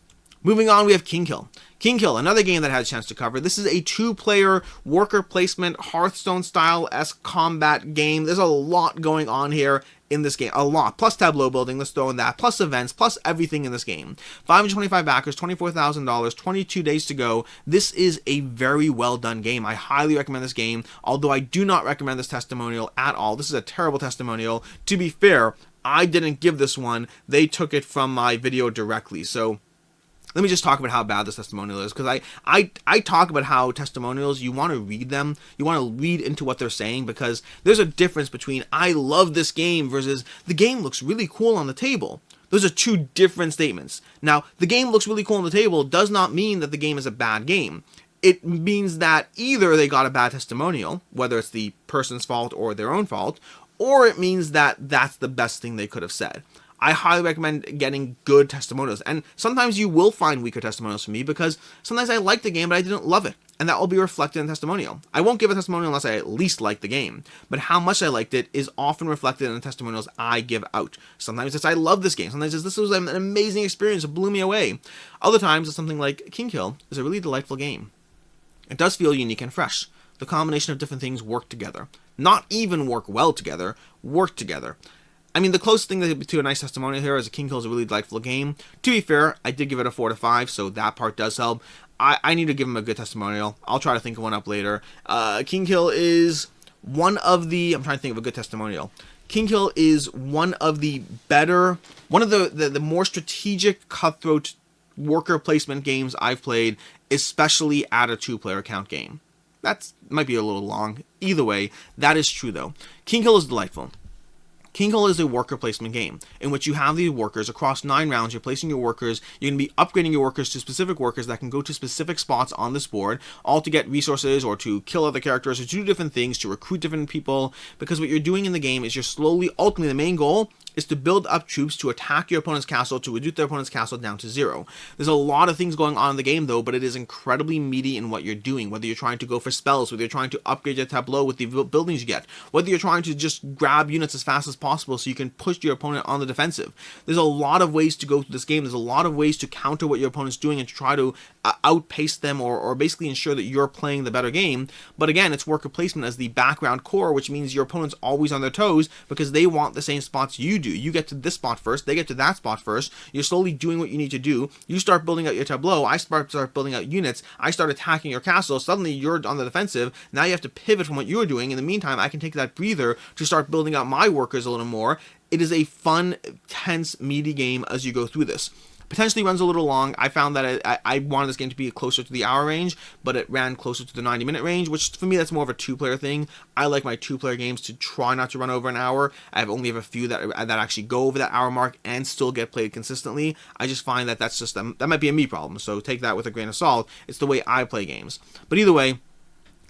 Moving on, we have Kinghill. Kinghill, another game that I had a chance to cover. This is a two-player worker placement Hearthstone-style-esque combat game. There's a lot going on here in this game. A lot. Plus tableau building, let's throw in that. Plus events, plus everything in this game. 525 backers, $24,000, 22 days to go. This is a very well done game. I highly recommend this game, although I do not recommend this testimonial at all. This is a terrible testimonial. To be fair, I didn't give this one. They took it from my video directly, so let me just talk about how bad this testimonial is, because I talk about how testimonials, you want to read them, you want to read into what they're saying, because there's a difference between I love this game versus the game looks really cool on the table. Those are two different statements. Now, the game looks really cool on the table does not mean that the game is a bad game. It means that either they got a bad testimonial, whether it's the person's fault or their own fault, or it means that that's the best thing they could have said. I highly recommend getting good testimonials, and sometimes you will find weaker testimonials from me because sometimes I like the game but I didn't love it, and that will be reflected in the testimonial. I won't give a testimonial unless I at least like the game, but how much I liked it is often reflected in the testimonials I give out. Sometimes it's I love this game, sometimes it's this was an amazing experience, it blew me away. Other times it's something like Kinghill is a really delightful game. It does feel unique and fresh. The combination of different things work together. Not even work well together, work together. I mean, the closest thing to a nice testimonial here is Kinghill is a really delightful game. To be fair, I did give it a 4 to 5, so that part does help. I need to give him a good testimonial. I'll try to think of one up later. Kinghill is one of the... I'm trying to think of a good testimonial. Kinghill is one of the better... One of the more strategic, cutthroat worker placement games I've played, especially at a 2-player count game. That might be a little long. Either way, that is true, though. Kinghill is delightful. Kinghill is a worker placement game in which you have these workers across 9 rounds. You're placing your workers. You're going to be upgrading your workers to specific workers that can go to specific spots on this board, all to get resources or to kill other characters or to do different things, to recruit different people. Because what you're doing in the game is you're slowly, ultimately, the main goal is to build up troops to attack your opponent's castle, to reduce their opponent's castle down to 0. There's a lot of things going on in the game, though, but it is incredibly meaty in what you're doing, whether you're trying to go for spells, whether you're trying to upgrade your tableau with the buildings you get, whether you're trying to just grab units as fast as possible possible so you can push your opponent on the defensive. There's a lot of ways to go through this game. There's a lot of ways to counter what your opponent's doing and try to outpace them or basically ensure that you're playing the better game. But again, it's worker placement as the background core, which means your opponent's always on their toes because they want the same spots you do. You get to this spot first, they get to that spot first. You're slowly doing what you need to do. You start building out your tableau, I start building out units, I start attacking your castle, suddenly you're on the defensive. Now you have to pivot from what you're doing. In the meantime, I can take that breather to start building out my workers a little more. It is a fun, tense, meaty game as you go through this. Potentially runs a little long. I found that I wanted this game to be closer to the hour range, but it ran closer to the 90-minute range, which for me, that's more of a two-player thing. I like my two-player games to try not to run over an hour. I only have a few that actually go over that hour mark and still get played consistently. I just find that that's just that might be a me problem, so take that with a grain of salt. It's the way I play games. But either way,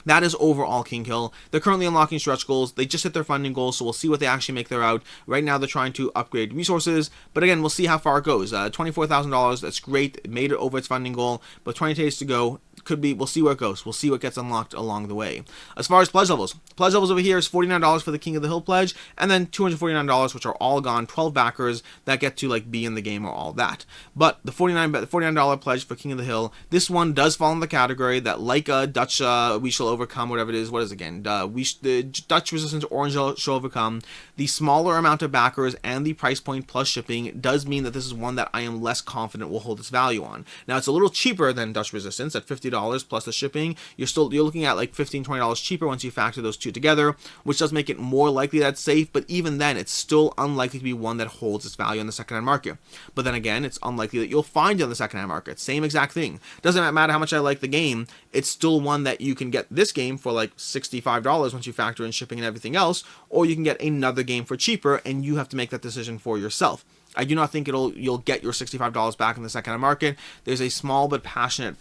that is overall Kinghill. They're currently unlocking stretch goals. They just hit their funding goals, so we'll see what they actually make there out. Right now, they're trying to upgrade resources, but again, we'll see how far it goes. $24,000, that's great. It made it over its funding goal, but 20 days to go. Could be, we'll see where it goes. We'll see what gets unlocked along the way. As far as pledge levels over here is $49 for the King of the Hill pledge, and then $249, which are all gone, 12 backers that get to like be in the game or all that. But the $49 pledge for King of the Hill, this one does fall in the category that like a Dutch, we shall overcome, whatever it is. What is it again? The Dutch Resistance Orange shall overcome. The smaller amount of backers and the price point plus shipping does mean that this is one that I am less confident will hold its value on. Now it's a little cheaper than Dutch Resistance at $50 plus the shipping. You're looking at like $15-20 cheaper once you factor those two together, which does make it more likely that it's safe, but even then it's still unlikely to be one that holds its value on the secondhand market. But then again, it's unlikely that you'll find it on the secondhand market. Same exact thing. Doesn't matter how much I like the game, it's still one that you can get this game for like $65 once you factor in shipping and everything else, or you can get another game for cheaper and you have to make that decision for yourself. I do not think you'll get your $65 back in the secondhand market. There's a small but passionate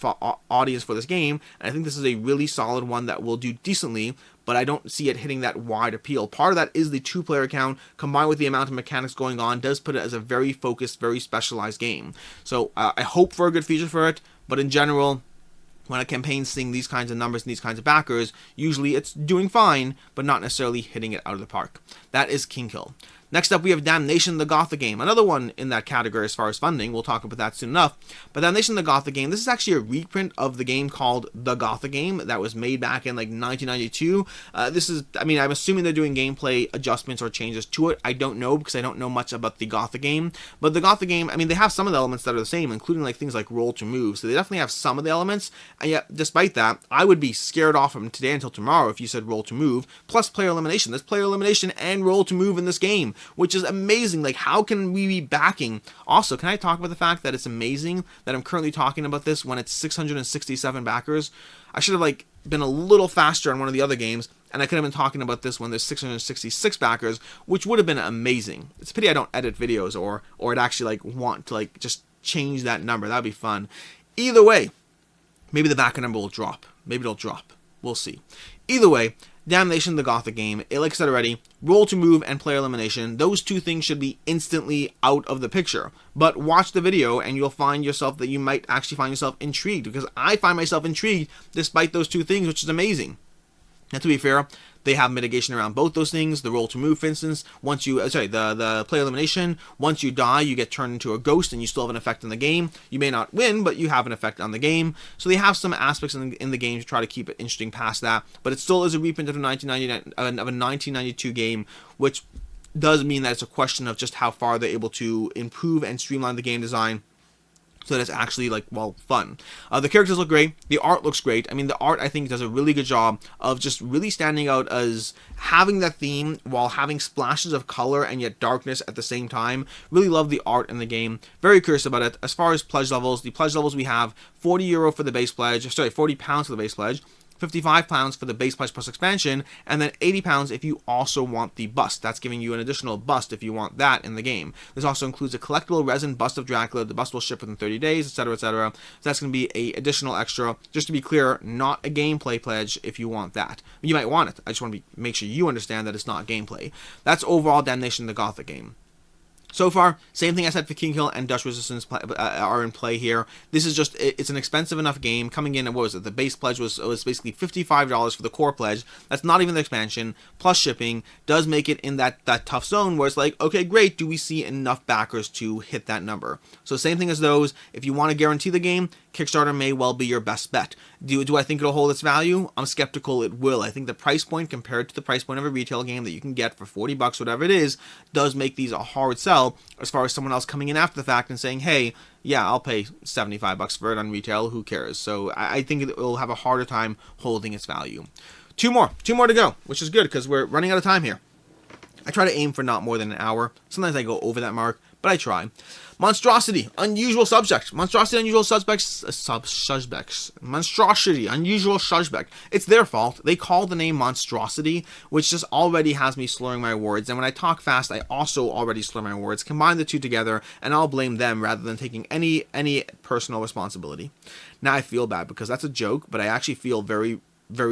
audience for this game, and I think this is a really solid one that will do decently, but I don't see it hitting that wide appeal. Part of that is the two-player count, combined with the amount of mechanics going on, does put it as a very focused, very specialized game. So I hope for a good future for it, but in general, when a campaign's seeing these kinds of numbers and these kinds of backers, usually it's doing fine, but not necessarily hitting it out of the park. That is Kinghill. Next up, we have Damnation, the Gothic game. Another one in that category as far as funding. We'll talk about that soon enough. But Damnation, the Gothic game, this is actually a reprint of the game called The Gothic Game that was made back in like 1992. I'm assuming they're doing gameplay adjustments or changes to it. I don't know because I don't know much about the Gothic game. But the Gothic game, they have some of the elements that are the same, including like things like roll to move. So they definitely have some of the elements. And yet, despite that, I would be scared off from today until tomorrow if you said roll to move, plus player elimination. There's player elimination and roll to move in this game, which is amazing. Like, how can we be backing? Also, can I talk about the fact that it's amazing that I'm currently talking about this when it's 667 backers? I should have been a little faster on one of the other games, and I could have been talking about this when there's 666 backers, which would have been amazing. It's a pity I don't edit videos or I'd actually want to just change that number. That'd be fun. Either way, maybe the backer number will drop. Maybe it'll drop. We'll see. Either way, Damnation, the Gothic game, like I said already, roll to move and player elimination, those two things should be instantly out of the picture. But watch the video and you'll find yourself that you might actually find yourself intrigued, because I find myself intrigued despite those two things, which is amazing. Now, to be fair, they have mitigation around both those things. The roll to move, for instance, the player elimination, once you die, you get turned into a ghost and you still have an effect on the game. You may not win, but you have an effect on the game. So they have some aspects in the game to try to keep it interesting past that. But it still is a reprint of a 1992 game, which does mean that it's a question of just how far they're able to improve and streamline the game design, so that it's actually, fun. The characters look great. The art looks great. The art, I think, does a really good job of just really standing out as having that theme while having splashes of color and yet darkness at the same time. Really love the art in the game. Very curious about it. As far as pledge levels, the pledge levels we have €40 for the base pledge. £40 for the base pledge. £55 for the base pledge plus expansion, and then £80 if you also want the bust. That's giving you an additional bust if you want that in the game. This also includes a collectible resin bust of Dracula. The bust will ship within 30 days, etc., etc. So that's going to be a additional extra. Just to be clear, not a gameplay pledge if you want that. You might want it. I just want to make sure you understand that it's not gameplay. That's overall Damnation, the Gothic game. So far, same thing I said for Kinghill and Dutch Resistance are in play here. This is just, it's an expensive enough game. Coming in, what was it? The base pledge was basically $55 for the core pledge. That's not even the expansion, plus shipping, does make it in that tough zone where it's like, okay, great, do we see enough backers to hit that number? So same thing as those. If you want to guarantee the game, Kickstarter may well be your best bet. Do I think it'll hold its value? I'm skeptical it will. I think the price point compared to the price point of a retail game that you can get for $40, whatever it is, does make these a hard sell as far as someone else coming in after the fact and saying, hey, yeah, I'll pay $75 for it on retail, who cares? So I think it will have a harder time holding its value. Two more to go, which is good because we're running out of time here. I try to aim for not more than an hour. Sometimes I go over that mark, but I try. Monsdrawsity, unusual subject. Monsdrawsity, unusual suspects. Monsdrawsity, unusual suspect. It's their fault. They call the name Monsdrawsity, which just already has me slurring my words. And when I talk fast, I also already slur my words. Combine the two together, and I'll blame them rather than taking any personal responsibility. Now I feel bad because that's a joke, but I actually feel very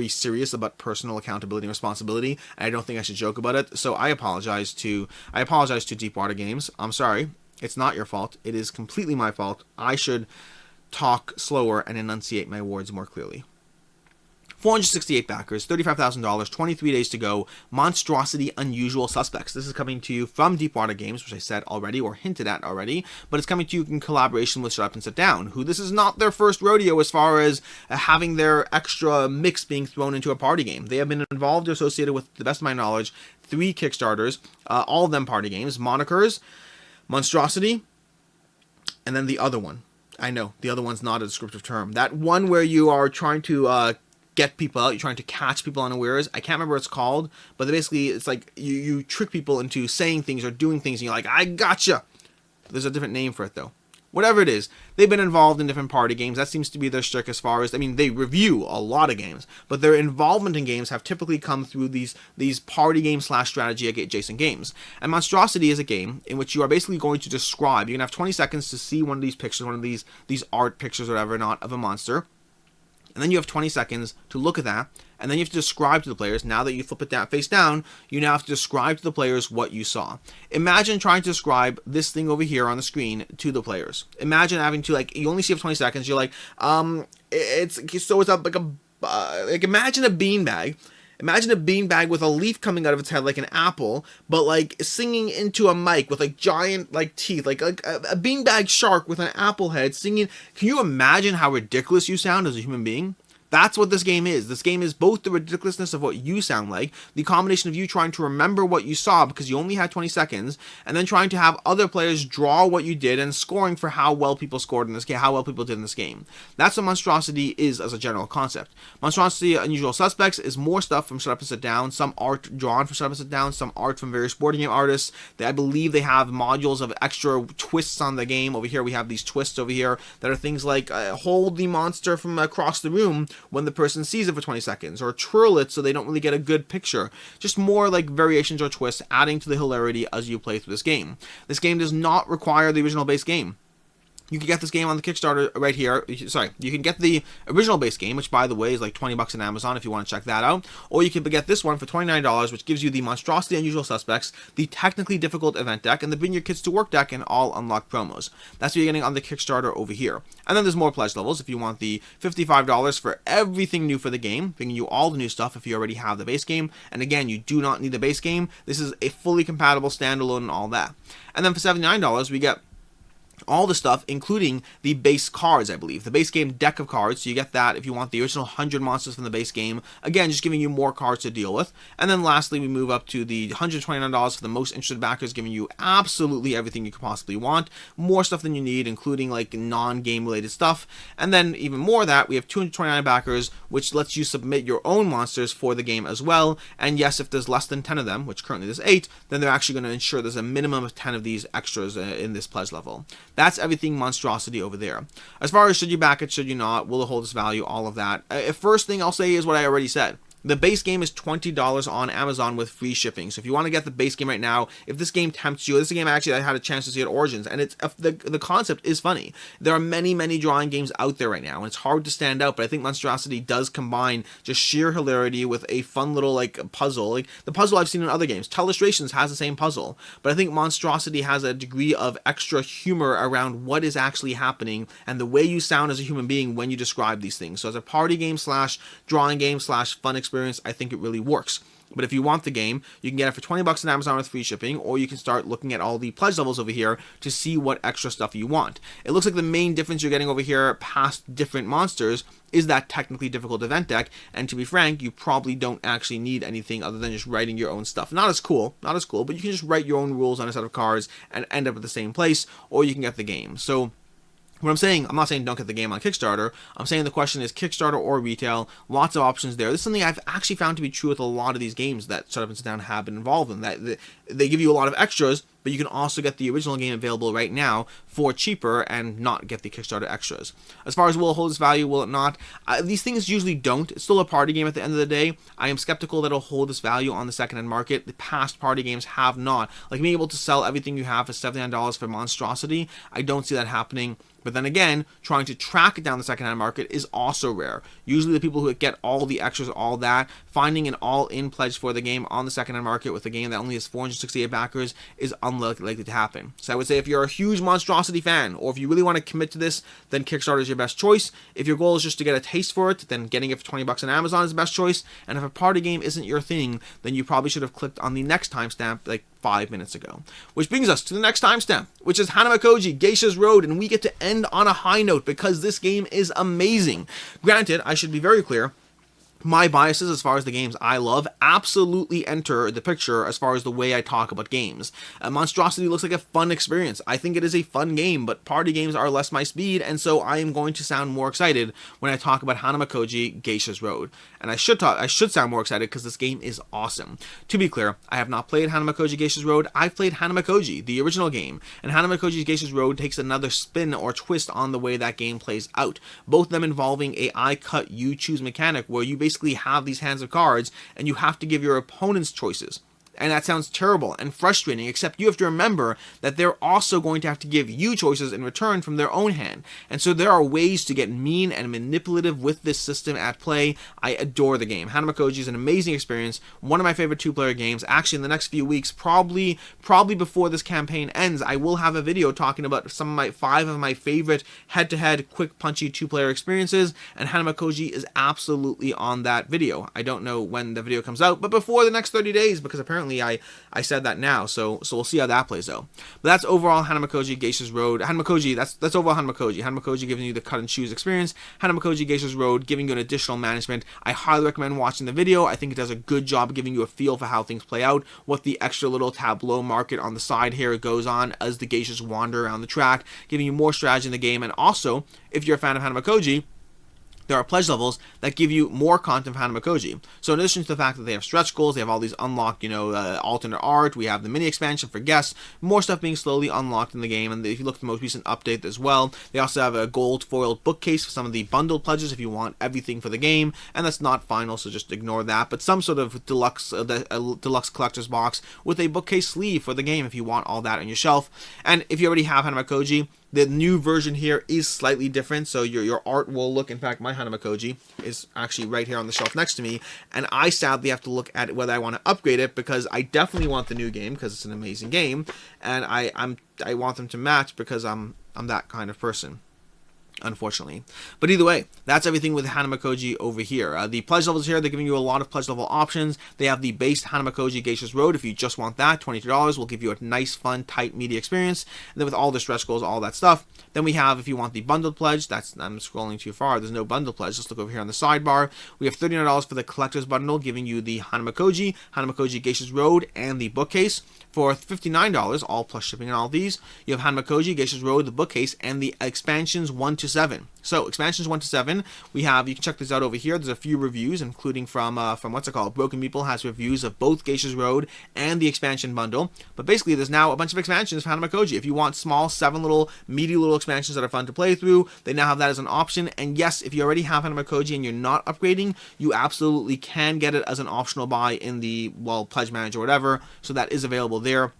serious about personal accountability and responsibility, and I don't think I should joke about it. So I apologize to Deepwater Games. I'm sorry. It's not your fault. It is completely my fault. I should talk slower and enunciate my words more clearly. 468 backers, $35,000, 23 days to go. Monsdrawsity, unusual suspects. This is coming to you from Deepwater Games, which I said already or hinted at already, but it's coming to you in collaboration with Shut Up and Sit Down, who this is not their first rodeo as far as having their extra mix being thrown into a party game. They have been involved or associated with, to the best of my knowledge, 3 Kickstarters, all of them party games, Monikers, Monsdrawsity, and then the other one. I know, the other one's not a descriptive term. That one where you are trying to get people out, you're trying to catch people unawares. I can't remember what it's called, but basically it's like you trick people into saying things or doing things, and you're like, I gotcha! There's a different name for it, though. Whatever it is, they've been involved in different party games. That seems to be their shtick as far as, I mean, they review a lot of games, but their involvement in games have typically come through these party game / strategy adjacent games. And Monsdrawsity is a game in which you are basically going to describe, you're going to have 20 seconds to see one of these pictures, one of these art pictures, whatever, not of a monster. And then you have 20 seconds to look at that, and then you have to describe to the players, now that you flip it down, face down, you now have to describe to the players what you saw. Imagine trying to describe this thing over here on the screen to the players. Imagine having to, like, you only see 20 seconds, you're like, it's up like imagine a beanbag. Imagine a beanbag with a leaf coming out of its head like an apple, but like singing into a mic with like giant like teeth, like a beanbag shark with an apple head singing. Can you imagine how ridiculous you sound as a human being? That's what this game is. This game is both the ridiculousness of what you sound like, the combination of you trying to remember what you saw because you only had 20 seconds, and then trying to have other players draw what you did and scoring for how well people scored in this game, how well people did in this game. That's what Monsdrawsity is as a general concept. Monsdrawsity, Unusual Suspects is more stuff from Shut Up and Sit Down, some art drawn from Shut Up and Sit Down, some art from various board game artists. I believe they have modules of extra twists on the game. Over here we have these twists over here that are things like hold the monster from across the room when the person sees it for 20 seconds, or twirl it so they don't really get a good picture. Just more like variations or twists adding to the hilarity as you play through this game. This game does not require the original base game. You can get this game on the Kickstarter right here. Sorry, you can get the original base game, which by the way is like $20 on Amazon if you want to check that out. Or you can get this one for $29, which gives you the Monsdrawsity Unusual Suspects, the technically difficult event deck, and the Bring Your Kids to Work deck, and all unlocked promos. That's what you're getting on the Kickstarter over here. And then there's more pledge levels if you want the $55 for everything new for the game, bringing you all the new stuff if you already have the base game. And again, you do not need the base game. This is a fully compatible standalone and all that. And then for $79, we get all the stuff, including the base cards, I believe. The base game deck of cards, so you get that if you want the original 100 monsters from the base game. Again, just giving you more cards to deal with. And then lastly, we move up to the $129 for the most interested backers, giving you absolutely everything you could possibly want. More stuff than you need, including like non-game related stuff. And then even more of that, we have 229 backers, which lets you submit your own monsters for the game as well. And yes, if there's less than 10 of them, which currently there's 8, then they're actually going to ensure there's a minimum of 10 of these extras in this pledge level. That's everything Monsdrawsity over there. As far as should you back it, should you not, will it hold its value, all of that. First thing I'll say is what I already said. The base game is $20 on Amazon with free shipping. So if you want to get the base game right now, if this game tempts you, this is a game actually I had a chance to see at Origins, and it's the concept is funny. There are many drawing games out there right now, and it's hard to stand out, but I think Monsdrawsity does combine just sheer hilarity with a fun little puzzle. Like the puzzle I've seen in other games, Telestrations has the same puzzle, but I think Monsdrawsity has a degree of extra humor around what is actually happening and the way you sound as a human being when you describe these things. So as a party game slash drawing game slash fun experience, I think it really works. But if you want the game, you can get it for $20 on Amazon with free shipping, or you can start looking at all the pledge levels over here to see what extra stuff you want. It looks like the main difference you're getting over here past different monsters is that technically difficult event deck, and to be frank, you probably don't actually need anything other than just writing your own stuff. Not as cool, but you can just write your own rules on a set of cards and end up at the same place, or you can get the game. So what I'm saying, I'm not saying don't get the game on Kickstarter. I'm saying the question is Kickstarter or retail. Lots of options there. This is something I've actually found to be true with a lot of these games that Shut Up and Sit Down have been involved in. That they give you a lot of extras, but you can also get the original game available right now for cheaper and not get the Kickstarter extras. As far as will it hold its value, will it not? These things usually don't. It's still a party game at the end of the day. I am skeptical that it'll hold its value on the secondhand market. The past party games have not. Like being able to sell everything you have for $79 for Monsdrawsity, I don't see that happening. But then again, trying to track it down the secondhand market is also rare. Usually the people who get all the extras, all that, finding an all-in pledge for the game on the secondhand market with a game that only has 468 backers is unlikely to happen. So I would say if you're a huge Monsdrawsity fan, or if you really want to commit to this, then Kickstarter is your best choice. If your goal is just to get a taste for it, then getting it for $20 on Amazon is the best choice. And if a party game isn't your thing, then you probably should have clicked on the next timestamp, like 5 minutes ago. Which brings us to the next timestamp, which is Hanamikoji, Geisha's Road, and we get to end on a high note because this game is amazing. Granted, I should be very clear, my biases as far as the games I love absolutely enter the picture as far as the way I talk about games. Monsdrawsity looks like a fun experience. I think it is a fun game, but party games are less my speed, and so I am going to sound more excited when I talk about Hanamikoji, Geisha's Road. And I should sound more excited because this game is awesome. To be clear, I have not played Hanamikoji, Geisha's Road. I've played Hanamikoji, the original game, and Hanamikoji, Geisha's Road takes another spin or twist on the way that game plays out. Both of them involving a I cut, you choose mechanic where you basically have these hands of cards and you have to give your opponents choices. And that sounds terrible and frustrating, except you have to remember that they're also going to have to give you choices in return from their own hand. And so there are ways to get mean and manipulative with this system at play. I adore the game. Hanamikoji is an amazing experience, one of my favorite two-player games. Actually, in the next few weeks, probably before this campaign ends, I will have a video talking about five of my favorite head-to-head, quick, punchy two-player experiences, and Hanamikoji is absolutely on that video. I don't know when the video comes out, but before the next 30 days, because apparently I said that now, so we'll see how that plays out. But that's overall Hanamikoji, Geisha's Road. Hanamikoji, that's overall Hanamikoji. Hanamikoji giving you the cut and choose experience. Hanamikoji, Geisha's Road giving you an additional management. I highly recommend watching the video. I think it does a good job of giving you a feel for how things play out, what the extra little tableau market on the side here goes on as the geishas wander around the track, giving you more strategy in the game. And also, if you're a fan of Hanamikoji, there are pledge levels that give you more content for Hanamikoji. So in addition to the fact that they have stretch goals, they have all these unlocked, alternate art, we have the mini expansion for guests, more stuff being slowly unlocked in the game, and if you look at the most recent update as well, they also have a gold foiled bookcase for some of the bundled pledges if you want everything for the game, and that's not final, so just ignore that, but some sort of deluxe collector's box with a bookcase sleeve for the game if you want all that on your shelf. And if you already have Hanamikoji, the new version here is slightly different, so your art will look, in fact, my Hanamikoji is actually right here on the shelf next to me, and I sadly have to look at whether I want to upgrade it, because I definitely want the new game, because it's an amazing game, and I want them to match, because I'm that kind of person, unfortunately. But either way, that's everything with Hanamikoji over here. The pledge levels here, they're giving you a lot of pledge level options. They have the base Hanamikoji Geisha's Road. If you just want that, $22 will give you a nice, fun, tight media experience. And then with all the stretch goals, all that stuff. Then we have, if you want the bundled pledge, I'm scrolling too far, there's no bundle pledge. Just look over here on the sidebar. We have $39 for the collector's bundle, giving you the Hanamikoji, Hanamikoji Geisha's Road, and the bookcase. For $59, all plus shipping and all these, you have Hanamikoji, Geisha's Road, the bookcase, and the expansions 1 to 7. So expansions 1 to 7, you can check this out over here. There's a few reviews, including from what's it called? Broken People has reviews of both Geisha's Road and the expansion bundle. But basically, there's now a bunch of expansions for Hanamikoji. If you want small, 7 little, meaty little expansions that are fun to play through, they now have that as an option. And yes, if you already have Hanamikoji and you're not upgrading, you absolutely can get it as an optional buy in the, well, Pledge Manager or whatever. So that is available there.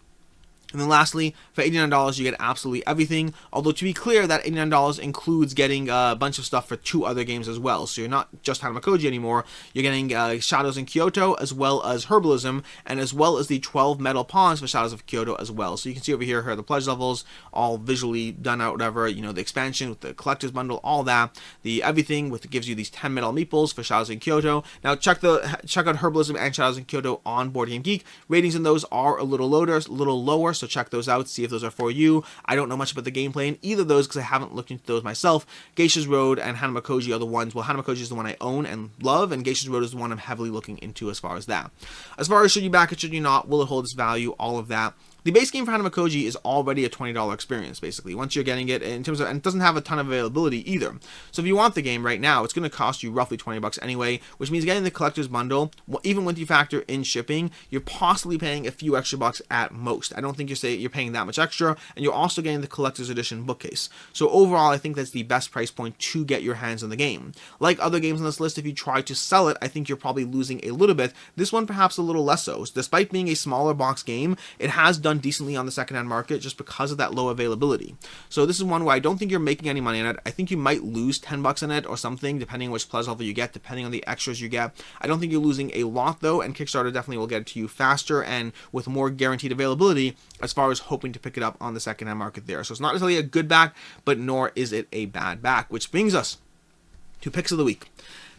And then lastly, for $89, you get absolutely everything. Although, to be clear, that $89 includes getting a bunch of stuff for 2 other games as well. So you're not just Hanamikoji anymore. You're getting Shadows in Kyoto, as well as Herbalism, and as well as the 12 metal pawns for Shadows of Kyoto as well. So you can see over here are the pledge levels, all visually done out, whatever. You know, the expansion with the collector's bundle, all that. The everything with gives you these 10 metal meeples for Shadows in Kyoto. Now check out Herbalism and Shadows in Kyoto on Board Game Geek. Ratings in those are a little lower. So check those out, see if those are for you. I don't know much about the gameplay in either of those because I haven't looked into those myself. Geisha's Road and Hanamikoji are the ones. Well, Hanamikoji is the one I own and love, and Geisha's Road is the one I'm heavily looking into as far as that. As far as should you back it, should you not, will it hold its value, all of that. The base game for Hanamikoji is already a $20 experience, basically, once you're getting it, in terms of, and it doesn't have a ton of availability either. So if you want the game right now, it's going to cost you roughly $20 anyway, which means getting the collector's bundle, well, even when you factor in shipping, you're possibly paying a few extra bucks at most. I don't think you're paying that much extra, and you're also getting the collector's edition bookcase. So overall, I think that's the best price point to get your hands on the game. Like other games on this list, if you try to sell it, I think you're probably losing a little bit. This one perhaps a little less so. Despite being a smaller box game, it has done decently on the secondhand market just because of that low availability. So this is one where I don't think you're making any money on it. I think you might lose $10 in it or something, depending on which pledge level you get, depending on the extras you get. I don't think you're losing a lot though, and Kickstarter definitely will get it to you faster and with more guaranteed availability as far as hoping to pick it up on the secondhand market there. So it's not necessarily a good back, but nor is it a bad back, which brings us to Picks of the Week.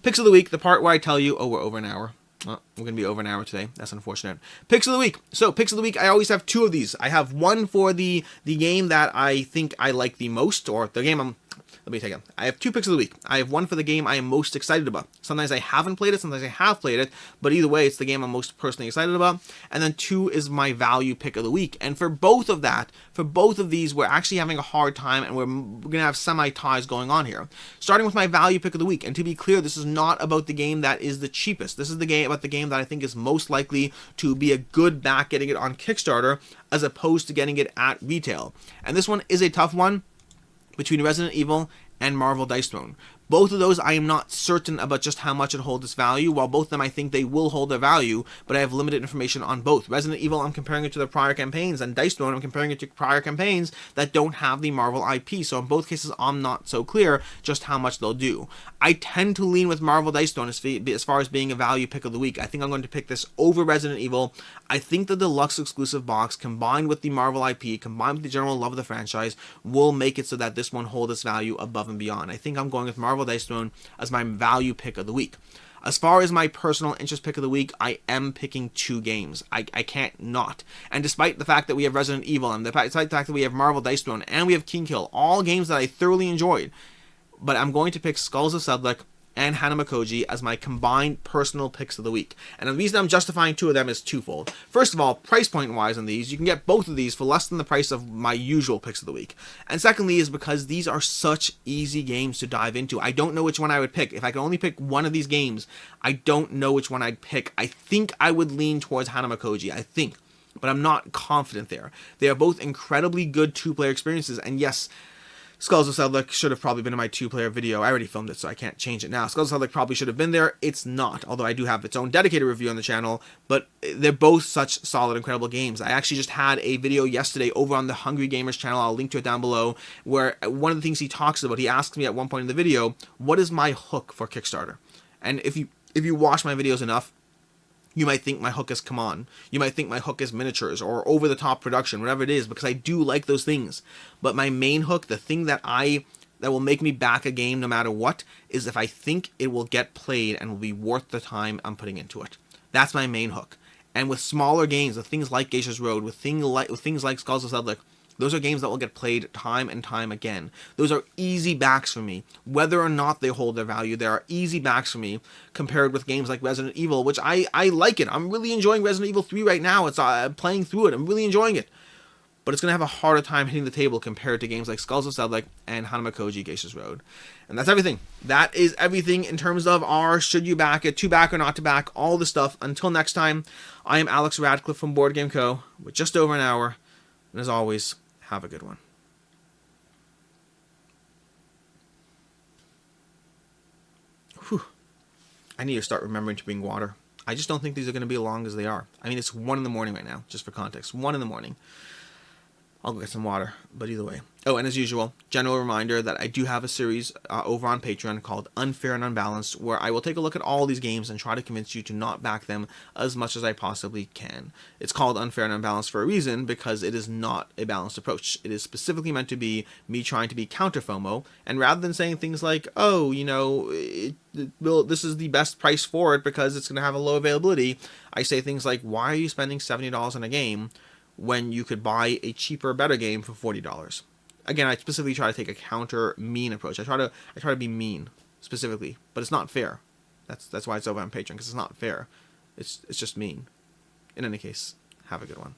Picks of the Week, the part where I tell you, oh, we're over an hour. Oh, we're going to be over an hour today. That's unfortunate. Picks of the Week. So, Picks of the Week, I always have 2 of these. I have one for the game that I think I like the most, or the game let me take it. I have 2 Picks of the Week. I have one for the game I am most excited about. Sometimes I haven't played it, sometimes I have played it, but either way, it's the game I'm most personally excited about. And then 2 is my value pick of the week. And for both of these, we're actually having a hard time, and we're going to have semi-ties going on here. Starting with my value pick of the week. And to be clear, this is not about the game that is the cheapest. This is about the game that I think is most likely to be a good back getting it on Kickstarter, as opposed to getting it at retail. And this one is a tough one between Resident Evil and Marvel Dice Throne. Both of those I am not certain about just how much it holds its value, while both of them I think they will hold their value, but I have limited information on both. Resident Evil, I'm comparing it to the prior campaigns, and Dice Throne, I'm comparing it to prior campaigns that don't have the Marvel IP, so in both cases I'm not so clear just how much they'll do. I tend to lean with Marvel Dice Throne as far as being a value pick of the week. I think I'm going to pick this over Resident Evil. I think the deluxe exclusive box, combined with the Marvel IP, combined with the general love of the franchise, will make it so that this one holds its value above and beyond. I think I'm going with Marvel Dice Throne as my value pick of the week. As far as my personal interest pick of the week, I am picking 2 games. I can't not. And despite the fact that we have Resident Evil, and despite the fact that we have Marvel Dice Throne, and we have Kinghill, all games that I thoroughly enjoyed, but I'm going to pick Skulls of Sedlec and Hanamikoji as my combined personal picks of the week. And the reason I'm justifying 2 of them is twofold. First of all, price point wise on these, you can get both of these for less than the price of my usual picks of the week. And secondly is because these are such easy games to dive into. I don't know which one I would pick. If I could only pick one of these games, I don't know which one I'd pick. I think I would lean towards Hanamikoji, I think, but I'm not confident there. They are both incredibly good 2-player experiences, and yes, Skulls of Sedlec should have probably been in my 2-player video. I already filmed it, so I can't change it now. Skulls of Sedlec probably should have been there. It's not, although I do have its own dedicated review on the channel, but they're both such solid, incredible games. I actually just had a video yesterday over on the Hungry Gamers channel, I'll link to it down below, where one of the things he talks about, he asks me at one point in the video, what is my hook for Kickstarter? And if you watch my videos enough, you might think my hook is come on. You might think my hook is miniatures or over-the-top production, whatever it is, because I do like those things. But my main hook, the thing that will make me back a game no matter what, is if I think it will get played and will be worth the time I'm putting into it. That's my main hook. And with smaller games, with things like Geisha's Road, with things like Skulls of Sedlec, those are games that will get played time and time again. Those are easy backs for me. Whether or not they hold their value, there are easy backs for me compared with games like Resident Evil, which I like it. I'm really enjoying Resident Evil 3 right now. It's playing through it. I'm really enjoying it. but it's going to have a harder time hitting the table compared to games like Skulls of Sedlec and Hanamikoji Geisha's Road. And that's everything. That is everything in terms of our should you back it, to back or not to back, all the stuff. Until next time, I am Alex Radcliffe from Board Game Co. with just over an hour. And as always, have a good one. Whew. I need to start remembering to bring water. I just don't think these are going to be as long as they are. I mean, it's 1 in the morning right now, just for context. 1 in the morning. I'll go get some water, but either way. Oh, and as usual, general reminder that I do have a series over on Patreon called Unfair and Unbalanced, where I will take a look at all these games and try to convince you to not back them as much as I possibly can. It's called Unfair and Unbalanced for a reason, because it is not a balanced approach. It is specifically meant to be me trying to be counter FOMO, and rather than saying things like, oh, you know, this is the best price for it because it's going to have a low availability, I say things like, why are you spending $70 on a game when you could buy a cheaper, better game for $40? Again, I specifically try to take a counter mean approach. I try to be mean specifically, but it's not fair. That's why it's over on Patreon, because it's not fair. It's just mean. In any case, have a good one.